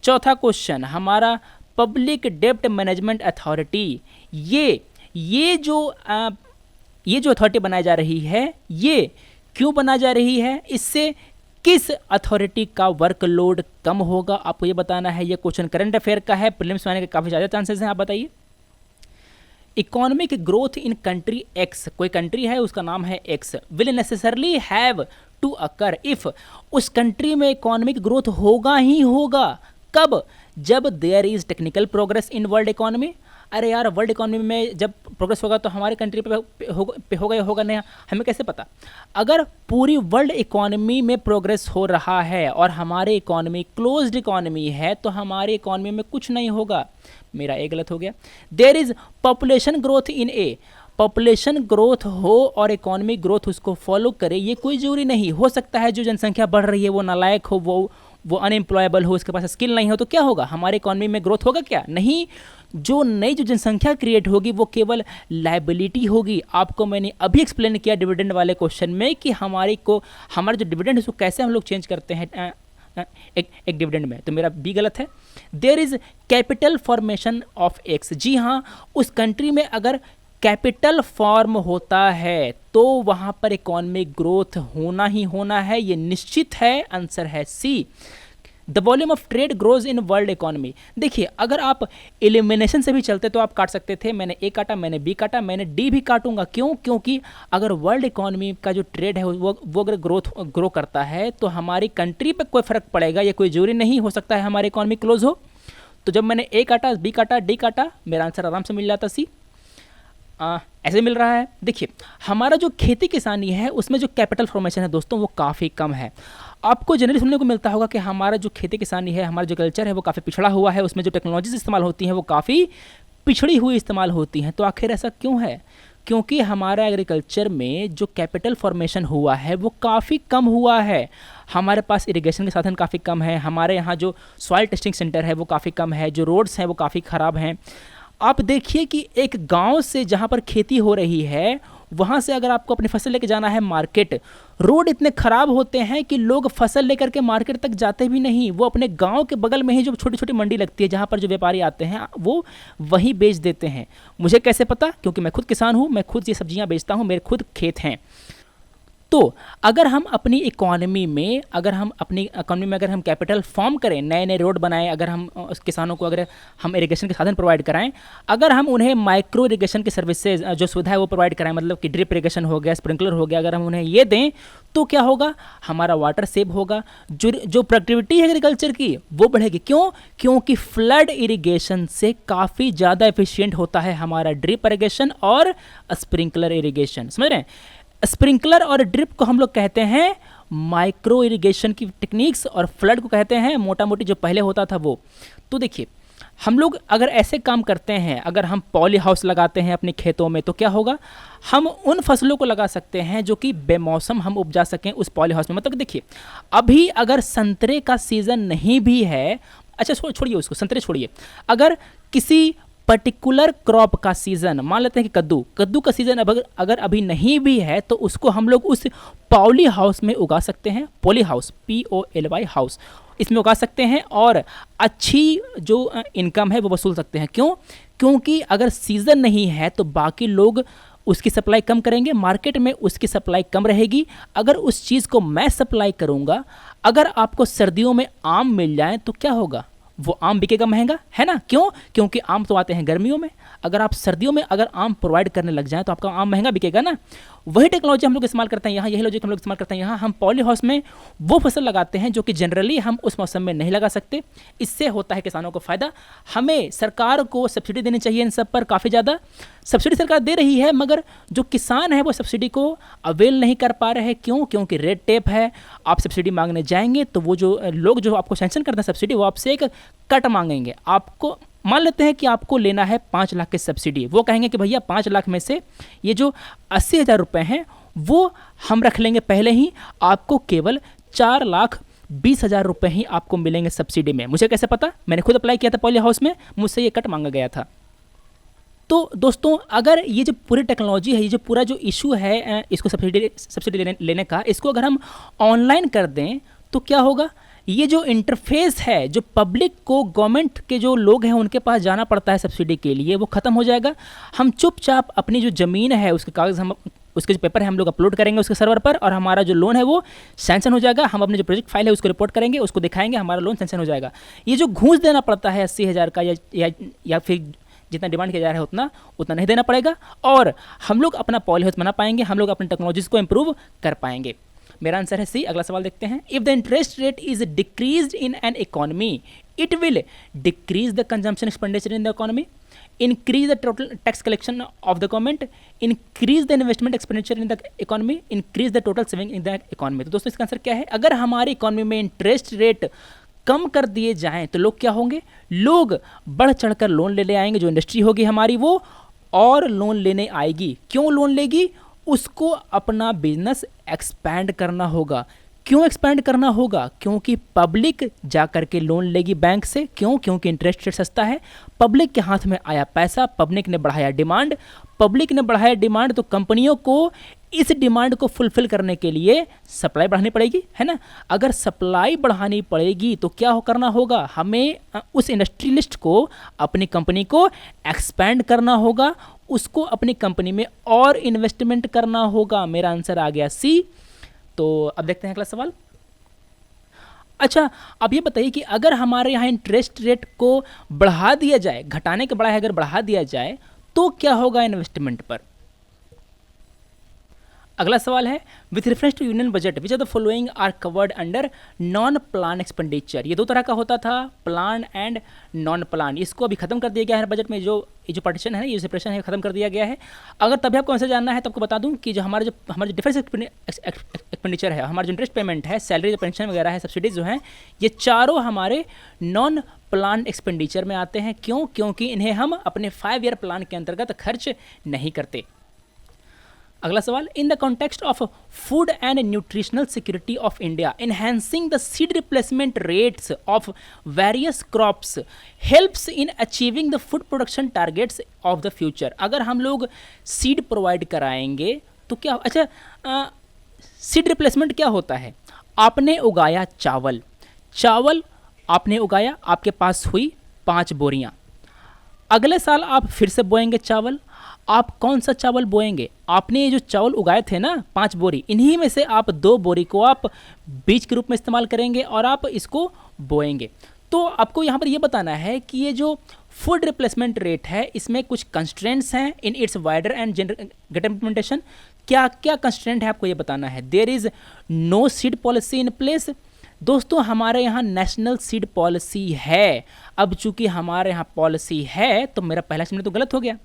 चौथा क्वेश्चन, हमारा पब्लिक डेप्ट मैनेजमेंट अथॉरिटी, ये जो अथॉरिटी बनाई जा रही है, ये क्यों बनाई जा रही है? इससे किस अथॉरिटी का वर्कलोड कम होगा? आपको ये बताना है। ये क्वेश्चन करंट अफेयर का है, प्रीलिम्स में आने के काफ़ी ज़्यादा चांसेस हैं, आप बताइए। Economic growth in country X, कोई कंट्री है उसका नाम है X, will necessarily have to occur if, उस कंट्री में इकोनॉमिक ग्रोथ होगा ही होगा। कब? जब there is technical progress in world economy. अरे यार, वर्ल्ड इकोनॉमी में जब प्रोग्रेस होगा तो हमारे कंट्री पे होगा या होगा नहीं, हमें कैसे पता? अगर पूरी वर्ल्ड इकोनॉमी में प्रोग्रेस हो रहा है और हमारी इकोनॉमी क्लोज्ड इकोनॉमी है, तो हमारी इकोनॉमी में कुछ नहीं होगा। मेरा ए गलत हो गया। There is population growth in A, population growth हो और इकोनॉमिक ग्रोथ उसको फॉलो करे, ये कोई जरूरी नहीं। हो सकता है जो जनसंख्या बढ़ रही है वो नालायक हो, वो अनएम्प्लॉयबल हो, उसके पास स्किल नहीं हो, तो क्या होगा? हमारे इकोनॉमी में ग्रोथ होगा क्या? नहीं। जो नई जो जनसंख्या क्रिएट होगी वो केवल लायबिलिटी होगी। आपको मैंने अभी एक्सप्लेन किया डिविडेंड वाले क्वेश्चन में कि हमारा जो डिविडेंड है उसको कैसे हम लोग चेंज करते हैं एक डिविडेंड में। तो मेरा बी गलत है। There is capital formation of X, जी हाँ, उस कंट्री में अगर कैपिटल फॉर्म होता है तो वहाँ पर इकोनॉमिक ग्रोथ होना ही होना है, ये निश्चित है। आंसर है C. The volume of trade grows in world economy. देखिए अगर आप एलिमिनेशन से भी चलते तो आप काट सकते थे, मैंने ए काटा, मैंने बी काटा, मैंने डी भी काटूंगा। क्यों? क्योंकि अगर वर्ल्ड इकोनॉमी का जो ट्रेड है वो अगर ग्रो करता है तो हमारी कंट्री पे कोई फर्क पड़ेगा, ये कोई जरूरी नहीं हो सकता है हमारी इकोनॉमी क्लोज हो। तो जब मैंने ए काटा, बी काटा, डी काटा, मेरा आंसर आराम से मिल जाता सी। ऐसे मिल रहा है। देखिए हमारा जो खेती किसानी है उसमें जो कैपिटल फॉर्मेशन है दोस्तों वो काफ़ी कम है। आपको जनरली सुनने को मिलता होगा कि हमारा जो खेती किसानी है, हमारा जो कल्चर है वो काफ़ी पिछड़ा हुआ है, उसमें जो टेक्नोलॉजीज इस्तेमाल होती हैं वो काफ़ी पिछड़ी हुई इस्तेमाल होती हैं। तो आखिर ऐसा क्यों है? क्योंकि हमारा एग्रीकल्चर में जो कैपिटल फॉर्मेशन हुआ है वो काफ़ी कम हुआ है। हमारे पास इरिगेशन के साधन काफ़ी कम है, हमारे यहाँ जो सॉइल टेस्टिंग सेंटर है वो काफ़ी कम है, जो रोड्स हैं वो काफ़ी ख़राब हैं। आप देखिए कि एक गांव से जहां पर खेती हो रही है वहां से अगर आपको अपनी फसल लेकर जाना है मार्केट, रोड इतने ख़राब होते हैं कि लोग फसल लेकर के मार्केट तक जाते भी नहीं, वो अपने गांव के बगल में ही जो छोटी छोटी मंडी लगती है जहां पर जो व्यापारी आते हैं वो वहीं बेच देते हैं। मुझे कैसे पता? क्योंकि मैं खुद किसान हूं, मैं खुद ये सब्जियां बेचता हूं, मेरे खुद खेत हैं। तो अगर हम अपनी इकोनॉमी में अगर हम कैपिटल फॉर्म करें, नए नए रोड बनाएं, अगर हम उस किसानों को अगर हम इरिगेशन के साधन प्रोवाइड कराएं, अगर हम उन्हें माइक्रो इरिगेशन की सर्विसेज जो सुविधा है वो प्रोवाइड कराएं, मतलब कि ड्रिप इरिगेशन हो गया, स्प्रिंकलर हो गया, अगर हम उन्हें ये दें तो क्या होगा? हमारा वाटर सेव होगा, जो प्रोडक्टिविटी है एग्रीकल्चर की वो बढ़ेगी। क्यों? क्योंकि फ्लड इरिगेशन से काफ़ी ज़्यादा एफिशिएंट होता है हमारा ड्रिप इरिगेशन और स्प्रिंकलर इरिगेशन। समझ रहे हैं? स्प्रिंकलर और ड्रिप को हम लोग कहते हैं माइक्रो इरिगेशन की टेक्निक्स और फ्लड को कहते हैं मोटा मोटी जो पहले होता था वो। तो देखिए हम लोग अगर ऐसे काम करते हैं, अगर हम पॉली हाउस लगाते हैं अपने खेतों में तो क्या होगा? हम उन फसलों को लगा सकते हैं जो कि बेमौसम हम उपजा सकें उस पॉली हाउस में। मतलब देखिए अभी अगर संतरे का सीज़न नहीं भी है, अच्छा छोड़िए उसको, संतरे छोड़िए, अगर किसी पर्टिकुलर क्रॉप का सीज़न, मान लेते हैं कि कद्दू का सीज़न अगर अभी नहीं भी है तो उसको हम लोग उस पॉली हाउस में उगा सकते हैं, पॉली हाउस POLY हाउस, इसमें उगा सकते हैं और अच्छी जो इनकम है वो वसूल सकते हैं। क्यों? क्योंकि अगर सीज़न नहीं है तो बाकी लोग उसकी सप्लाई कम करेंगे, मार्केट में उसकी सप्लाई कम रहेगी। अगर उस चीज़ को मैं सप्लाई करूँगा, अगर आपको सर्दियों में आम मिल जाए तो क्या होगा? वो आम बिकेगा महंगा, है ना? क्यों? क्योंकि आम तो आते हैं गर्मियों में, अगर आप सर्दियों में अगर आम प्रोवाइड करने लग जाएं तो आपका आम महंगा बिकेगा ना। वही टेक्नोलॉजी हम लोग इस्तेमाल करते हैं यहाँ, यही लॉजिक हम लोग इस्तेमाल करते हैं यहाँ। हम पॉली हाउस में वो फसल लगाते हैं जो कि जनरली हम उस मौसम में नहीं लगा सकते। इससे होता है किसानों को फ़ायदा। हमें सरकार को सब्सिडी देनी चाहिए इन सब पर, काफ़ी ज़्यादा सब्सिडी सरकार दे रही है, मगर जो किसान है वो सब्सिडी को अवेल नहीं कर पा रहे हैं। क्यों? क्योंकि रेड टेप है। आप सब्सिडी मांगने जाएंगे तो वो जो लोग जो आपको सैंक्शन करते हैं सब्सिडी, वो आपसे एक कट मांगेंगे। आपको मान लेते हैं कि आपको लेना है 5 लाख की सब्सिडी, वो कहेंगे कि भैया 5 लाख में से ये जो 80,000 रुपये हैं वो हम रख लेंगे पहले ही, आपको केवल 4,20,000 रुपये ही आपको मिलेंगे सब्सिडी में। मुझे कैसे पता? मैंने खुद अप्लाई किया था पॉली हाउस में, मुझसे ये कट मांगा गया था। तो दोस्तों अगर ये जो पूरी टेक्नोलॉजी है, ये जो पूरा जो इशू है इसको सब्सिडी लेने का, इसको अगर हम ऑनलाइन कर दें तो क्या होगा? ये जो इंटरफेस है, जो पब्लिक को गवर्नमेंट के जो लोग हैं उनके पास जाना पड़ता है सब्सिडी के लिए, वो ख़त्म हो जाएगा। हम चुपचाप अपनी जो ज़मीन है उसके कागज़, हम उसके जो पेपर है हम लोग अपलोड करेंगे उसके सर्वर पर, और हमारा जो लोन है वो सैंक्शन हो जाएगा। हम अपने जो प्रोजेक्ट फाइल है उसको रिपोर्ट करेंगे, उसको दिखाएंगे, हमारा लोन सैंक्शन हो जाएगा। ये जो घूस देना पड़ता है 80,000 का या फिर जितना डिमांड किया जा रहा है उतना नहीं देना पड़ेगा, और हम लोग अपना पॉली हाउस बना पाएंगे, हम लोग अपनी टेक्नोलॉजीज़ को इम्प्रूव कर पाएंगे। मेरा आंसर है सी। अगला सवाल देखते हैं। If the interest rate is decreased in an economy it will decrease the consumption expenditure in the economy, increase the total tax collection of the government, increase the investment expenditure in the economy, increase the total saving in the economy। तो दोस्तों इसका आंसर क्या है? अगर हमारी इकोनॉमी में इंटरेस्ट रेट कम कर दिए जाएं तो लोग क्या होंगे? लोग बढ़ चढ़कर लोन ले आएंगे। जो इंडस्ट्री होगी हमारी वो और लोन लेने आएगी। क्यों लोन लेगी? उसको अपना बिजनेस एक्सपैंड करना होगा। क्यों एक्सपैंड करना होगा? क्योंकि पब्लिक जा कर के लोन लेगी बैंक से। क्यों? क्योंकि इंटरेस्ट रेट सस्ता है, पब्लिक के हाथ में आया पैसा, पब्लिक ने बढ़ाया डिमांड, पब्लिक ने बढ़ाया डिमांड तो कंपनियों को इस डिमांड को फुलफिल करने के लिए सप्लाई बढ़ानी पड़ेगी, है ना। अगर सप्लाई बढ़ानी पड़ेगी तो क्या करना होगा? हमें उस इंडस्ट्रियलिस्ट को अपनी कंपनी को एक्सपैंड करना होगा, उसको अपनी कंपनी में और इन्वेस्टमेंट करना होगा। मेरा आंसर आ गया सी। तो अब देखते हैं अगला सवाल। अच्छा, अब ये बताइए कि अगर हमारे यहाँ इंटरेस्ट रेट को बढ़ा दिया जाए, घटाने के बजाय अगर बढ़ा दिया जाए तो क्या होगा इन्वेस्टमेंट पर? अगला सवाल है, with reference to union budget which of the following are covered under non plan expenditure. ये दो तरह का होता था, प्लान एंड नॉन प्लान। इसको अभी खत्म कर दिया गया है बजट में, जो पार्टीशन है, ये सेपरेशन है, खत्म कर दिया गया है। अगर तभी आपको आंसर जानना है तो आपको बता दूं कि जो हमारा जो डिफेंस एक्सपेंडिचर है, हमारा जो इंटरेस्ट पेमेंट है, सैलरी, पेंशन वगैरह है, सब्सिडीज जो हैं, ये चारों हमारे नॉन प्लान एक्सपेंडिचर में आते हैं। क्यों? क्योंकि इन्हें हम अपने 5 ईयर प्लान के अंतर्गत खर्च नहीं करते। अगला सवाल, in the context of food and nutritional security of India enhancing the seed replacement rates of various crops helps in achieving the food production targets of the future. अगर हम लोग सीड प्रोवाइड कराएंगे तो क्या, अच्छा, सीड रिप्लेसमेंट क्या होता है? आपने उगाया चावल आपने उगाया, आपके पास हुई 5 बोरियां। अगले साल आप फिर से बोएंगे चावल। आप कौन सा चावल बोएंगे? आपने ये जो चावल उगाए थे ना 5 बोरी, इन्हीं में से आप 2 बोरी को आप बीज के रूप में इस्तेमाल करेंगे और आप इसको बोएंगे। तो आपको यहाँ पर ये बताना है कि ये जो फूड रिप्लेसमेंट रेट है, इसमें कुछ कंस्ट्रेंट्स हैं in its wider and greater implementation. क्या क्या कंस्ट्रेंट है आपको ये बताना है। There is no seed policy in place. दोस्तों, हमारे यहाँ नेशनल सीड पॉलिसी है। अब चूंकि हमारे यहाँ पॉलिसी है तो मेरा पहला स्टेटमेंट तो गलत हो गया।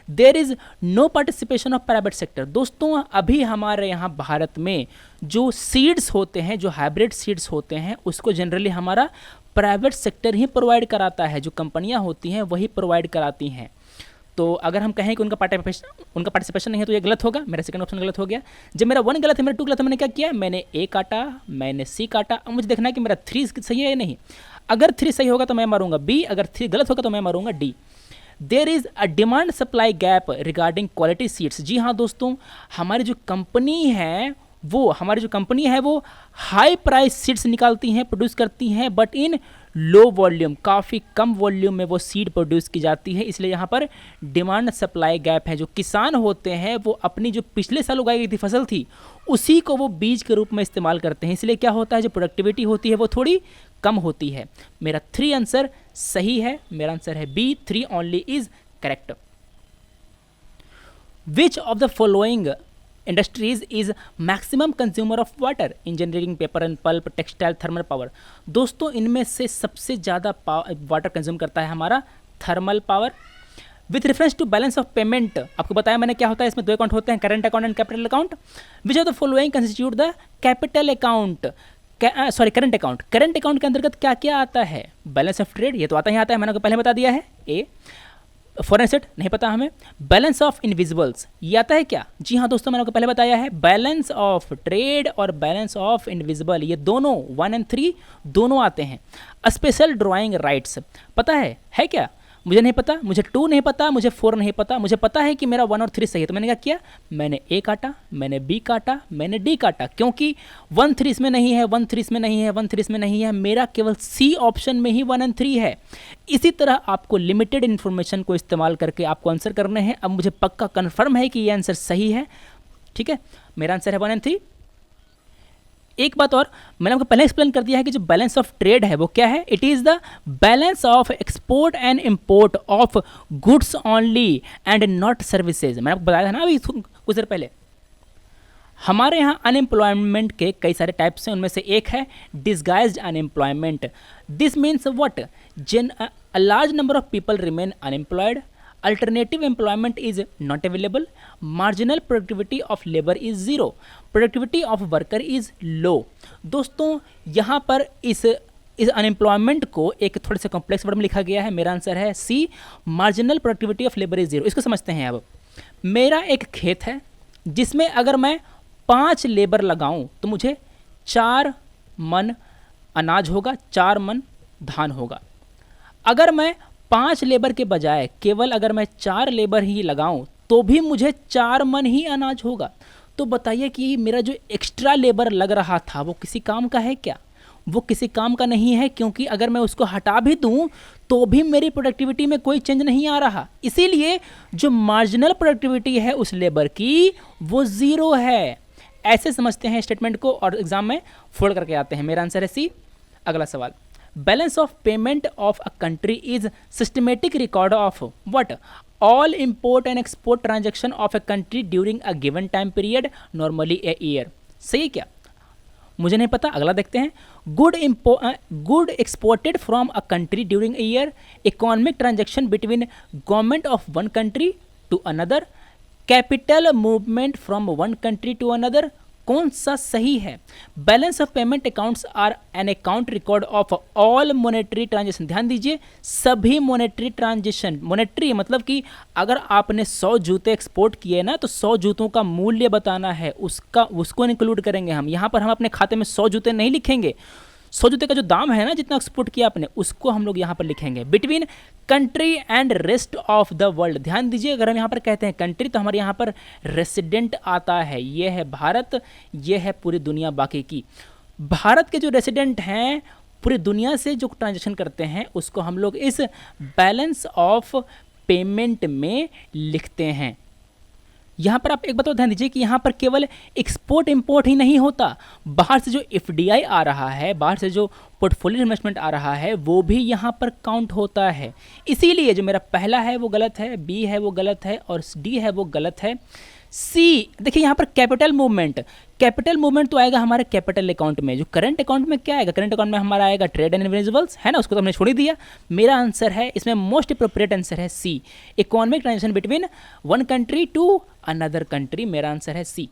There is no participation of private sector. दोस्तों, अभी हमारे यहाँ भारत में जो सीड्स होते हैं, जो हाइब्रिड सीड्स होते हैं, उसको जनरली हमारा प्राइवेट सेक्टर ही प्रोवाइड कराता है। जो कंपनियाँ होती हैं वही प्रोवाइड कराती हैं। तो अगर हम कहें कि उनका पार्टिसिपेशन नहीं है तो ये गलत होगा। मेरा सेकंड ऑप्शन गलत हो गया। जब मेरा 1 गलत है, मेरा 2 गलत है, मैंने क्या किया? मैंने ए काटा, मैंने सी काटा। अब मुझे देखना है कि मेरा 3 सही है या नहीं। अगर 3 सही होगा तो मैं मारूंगा बी, अगर 3 गलत होगा तो मैं मारूंगा D. There is a demand supply gap regarding quality seeds. जी हाँ दोस्तों, हमारी जो कंपनी है वो हाई प्राइस सीड्स निकालती हैं, प्रोड्यूस करती हैं, बट इन लो वॉल्यूम, काफ़ी कम वॉल्यूम में वो सीड प्रोड्यूस की जाती है। इसलिए यहाँ पर डिमांड सप्लाई गैप है। जो किसान होते हैं वो अपनी जो पिछले साल उगाई गई थी फसल थी, उसी को वो बीज के रूप में इस्तेमाल करते हैं। इसलिए क्या होता है, जो प्रोडक्टिविटी होती है वो थोड़ी कम होती है। मेरा 3 आंसर सही है। मेरा आंसर है B, 3 only is correct. Which of the following industries is maximum consumer of water? Engineering, paper and pulp, textile, thermal power. दोस्तों, इनमें से सबसे ज़्यादा वाटर कंज्यूम करता है हमारा thermal power. With reference to balance of payment, आपको बताया मैंने क्या होता है, इसमें 2 अकाउंट होते हैं, current account and capital account. Which of the following constitute the capital account? Current account. Current account के अंतर्गत क्या क्या आता है? बैलेंस ऑफ ट्रेड, ये तो आता ही आता है, मैंने आपको पहले बता दिया है। ए, फॉरेन एसेट नहीं पता हमें। बैलेंस ऑफ इनविजिबल्स, ये आता है क्या? जी हाँ दोस्तों, मैंने आपको पहले बताया है। बैलेंस ऑफ ट्रेड और बैलेंस ऑफ इनविजिबल, ये दोनों 1 और 3 दोनों आते हैं। स्पेशल ड्राइंग राइट्स पता है क्या? मुझे नहीं पता, मुझे 2 नहीं पता, मुझे 4 नहीं पता। मुझे पता है कि मेरा 1 और 3 सही है, तो मैंने क्या किया? मैंने ए काटा, मैंने बी काटा, मैंने डी काटा। क्योंकि 1, 3 इसमें नहीं है, 1, 3 इसमें नहीं है, 1, 3 इसमें नहीं है, मेरा केवल सी ऑप्शन में ही 1 और 3 है। इसी तरह आपको लिमिटेड इन्फॉर्मेशन को इस्तेमाल करके आपको आंसर करने हैं। अब मुझे पक्का कन्फर्म है कि ये आंसर सही है। ठीक है, मेरा आंसर है 1 और 3। एक बात और, मैंने आपको पहले एक्सप्लेन कर दिया है कि जो बैलेंस ऑफ ट्रेड है वो क्या है? It is the balance of export and import of goods only and not services. मैंने आपको बताया था ना अभी कुछ देर पहले। हमारे यहाँ अनएम्प्लॉयमेंट के कई सारे टाइप्स हैं, उनमें से एक है disguised unemployment. This means what? A large number of people remain unemployed, alternative employment is not available, marginal productivity of labour is zero, productivity of worker is low. दोस्तों, यहाँ पर इस अनएम्प्लॉयमेंट को एक थोड़े से कॉम्प्लेक्स वर्ड में लिखा गया है। मेरा आंसर है C, marginal productivity of labour is zero. इसको समझते हैं। अब मेरा एक खेत है जिसमें अगर मैं 5 लेबर लगाऊं तो मुझे 4 मन अनाज होगा, 4 मन धान होगा। अगर मैं 5 लेबर के बजाय केवल अगर मैं 4 लेबर ही लगाऊं तो भी मुझे 4 मन ही अनाज होगा। तो बताइए कि मेरा जो एक्स्ट्रा लेबर लग रहा था वो किसी काम का है क्या? वो किसी काम का नहीं है, क्योंकि अगर मैं उसको हटा भी दूं तो भी मेरी प्रोडक्टिविटी में कोई चेंज नहीं आ रहा। इसीलिए जो मार्जिनल प्रोडक्टिविटी है उस लेबर की वो ज़ीरो है। ऐसे समझते हैं स्टेटमेंट को और एग्जाम में फोड़ करके आते हैं। मेरा आंसर है सी। अगला सवाल, balance of payment of a country is systematic record of what, all import and export transaction of a country during a given time period, normally a year. सही है क्या? मुझे नहीं पता, अगला देखते हैं। Good exported from a country during a year, economic transaction between government of one country to another, capital movement from one country to another. कौन सा सही है? Balance of payment accounts are an account record of all monetary transaction. ध्यान दीजिए, सभी मॉनेटरी ट्रांजेक्शन, मॉनेटरी मतलब कि अगर आपने 100 जूते एक्सपोर्ट किए ना तो 100 जूतों का मूल्य बताना है, उसको इंक्लूड करेंगे हम। यहाँ पर हम अपने खाते में 100 जूते नहीं लिखेंगे, 100 जूते का जो दाम है ना, जितना एक्सपोर्ट किया आपने, उसको हम लोग यहाँ पर लिखेंगे। Between country and rest of the world. ध्यान दीजिए, अगर हम यहाँ पर कहते हैं कंट्री तो हमारे यहाँ पर रेसिडेंट आता है, ये है भारत, ये है पूरी दुनिया बाकी की। भारत के जो रेसिडेंट हैं पूरी दुनिया से जो ट्रांजेक्शन करते हैं उसको हम लोग इस बैलेंस ऑफ पेमेंट में लिखते हैं। यहाँ पर आप एक बात और ध्यान दीजिए कि यहाँ पर केवल एक्सपोर्ट इंपोर्ट ही नहीं होता, बाहर से जो एफडीआई आ रहा है, बाहर से जो पोर्टफोलियो इन्वेस्टमेंट आ रहा है, वो भी यहाँ पर काउंट होता है। इसीलिए जो मेरा पहला है वो गलत है, बी है वो गलत है और डी है वो गलत है। सी देखिए यहाँ पर कैपिटल मूवमेंट तो आएगा हमारे कैपिटल अकाउंट में। जो करंट अकाउंट में क्या आएगा? करंट अकाउंट में हमारा आएगा ट्रेड एंड इनविजिबल्स, है ना, उसको तो हमने छोड़ ही दिया। मेरा आंसर है इसमें मोस्ट अप्रोप्रिएट आंसर है C, economic transaction between one country to another country. मेरा आंसर है C.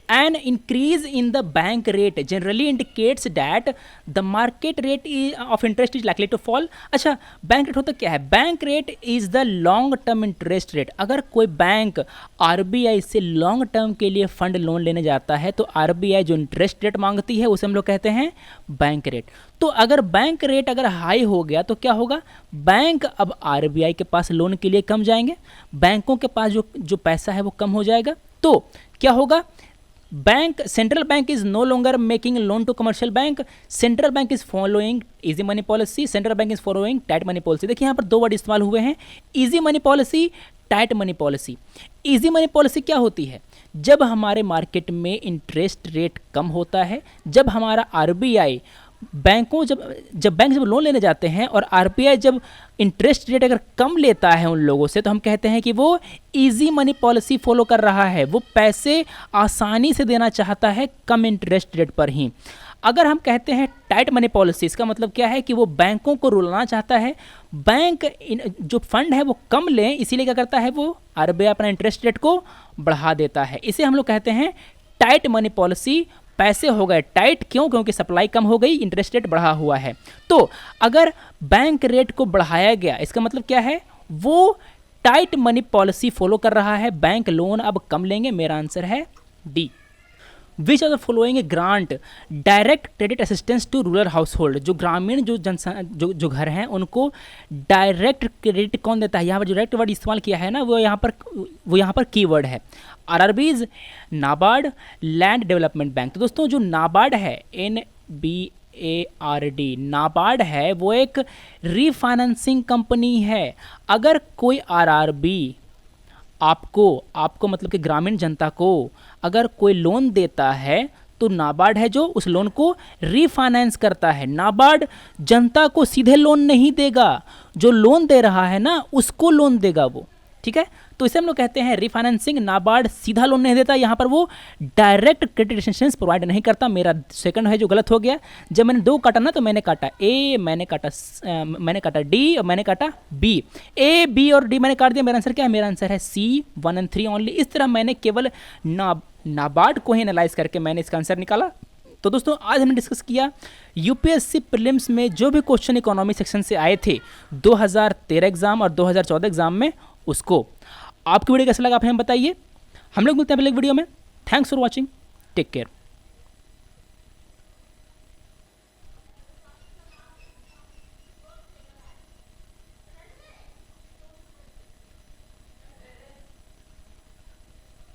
An increase in the bank rate generally indicates that the market rate of interest is likely to fall. अच्छा, बैंक रेट होता क्या है? Bank rate is the long term interest rate. अगर कोई बैंक आरबीआई से लॉन्ग टर्म के लिए फंड लोन लेने जाता है तो आरबीआई जो इंटरेस्ट रेट मांगती है उसे हम लोग कहते हैं बैंक रेट। तो अगर बैंक रेट अगर हाई हो गया तो क्या होगा? बैंक अब आरबीआई के पास लोन के लिए कम जाएंगे, बैंकों के पास जो पैसा है वो कम हो जाएगा। तो क्या होगा? Bank, central bank is no longer making loan to commercial bank, central bank is following easy money policy, central bank is following tight money policy. देखिए यहाँ पर दो वर्ड इस्तेमाल हुए हैं, easy money policy, tight money policy. Easy money policy क्या होती है? जब हमारे मार्केट में इंटरेस्ट रेट कम होता है, जब हमारा आरबीआई बैंकों जब बैंक जब लोन लेने जाते हैं और आरबीआई जब इंटरेस्ट रेट अगर कम लेता है उन लोगों से, तो हम कहते हैं कि वो इजी मनी पॉलिसी फॉलो कर रहा है, वो पैसे आसानी से देना चाहता है कम इंटरेस्ट रेट पर ही। अगर हम कहते हैं टाइट मनी पॉलिसी, इसका मतलब क्या है कि वो बैंकों को रुलाना चाहता है, बैंक जो फंड है वो कम लें, इसीलिए क्या करता है वो आरबीआई अपना इंटरेस्ट रेट को बढ़ा देता है। इसे हम लोग कहते हैं टाइट मनी पॉलिसी। पैसे हो गए टाइट, क्यों? क्योंकि सप्लाई कम हो गई, इंटरेस्ट रेट बढ़ा हुआ है। तो अगर बैंक रेट को बढ़ाया गया, इसका मतलब क्या है? वो टाइट मनी पॉलिसी फॉलो कर रहा है, बैंक लोन अब कम लेंगे। मेरा आंसर है D. Which are the following grant direct credit assistance to rural household. जो ग्रामीण जो घर हैं उनको डायरेक्ट क्रेडिट कौन देता है? यहाँ पर जो डायरेक्ट वर्ड इस्तेमाल किया है ना, वो यहाँ पर कीवर्ड है। RRBs, NABARD, land development bank. तो दोस्तों जो नाबार्ड है, NBARD, नाबार्ड है, वो एक रीफाइनेंसिंग कंपनी है। अगर कोई आरआरबी आपको मतलब कि ग्रामीण जनता को अगर कोई लोन देता है तो नाबार्ड है जो उस लोन को रीफाइनेंस करता है। नाबार्ड जनता को सीधे लोन नहीं देगा, जो लोन दे रहा है ना उसको लोन देगा वो, ठीक है। तो इसे हम लोग कहते हैं रीफाइनेंसिंग। नाबार्ड सीधा लोन नहीं देता, यहाँ पर वो डायरेक्ट क्रेडिट असिस्टेंस प्रोवाइड नहीं करता। मेरा सेकंड है जो गलत हो गया। जब मैंने दो काटा ना तो मैंने काटा ए, मैंने काटा डी और मैंने काटा बी। ए, बी और डी मैंने काट दिया। मेरा आंसर क्या है? मेरा आंसर है सी, 1 और 3 ओनली। इस तरह मैंने केवल नाबार्ड को ही एनालाइज करके मैंने इसका आंसर निकाला। तो दोस्तों आज हमने डिस्कस किया यूपीएससी प्रीलिम्स में जो भी क्वेश्चन इकोनॉमी सेक्शन से आए थे 2013 एग्जाम और 2014 एग्जाम में, उसको। आपकी वीडियो कैसा लगा आप हमें बताइए। हम लोग मिलते हैं अगले वीडियो में। Thanks for watching, take care.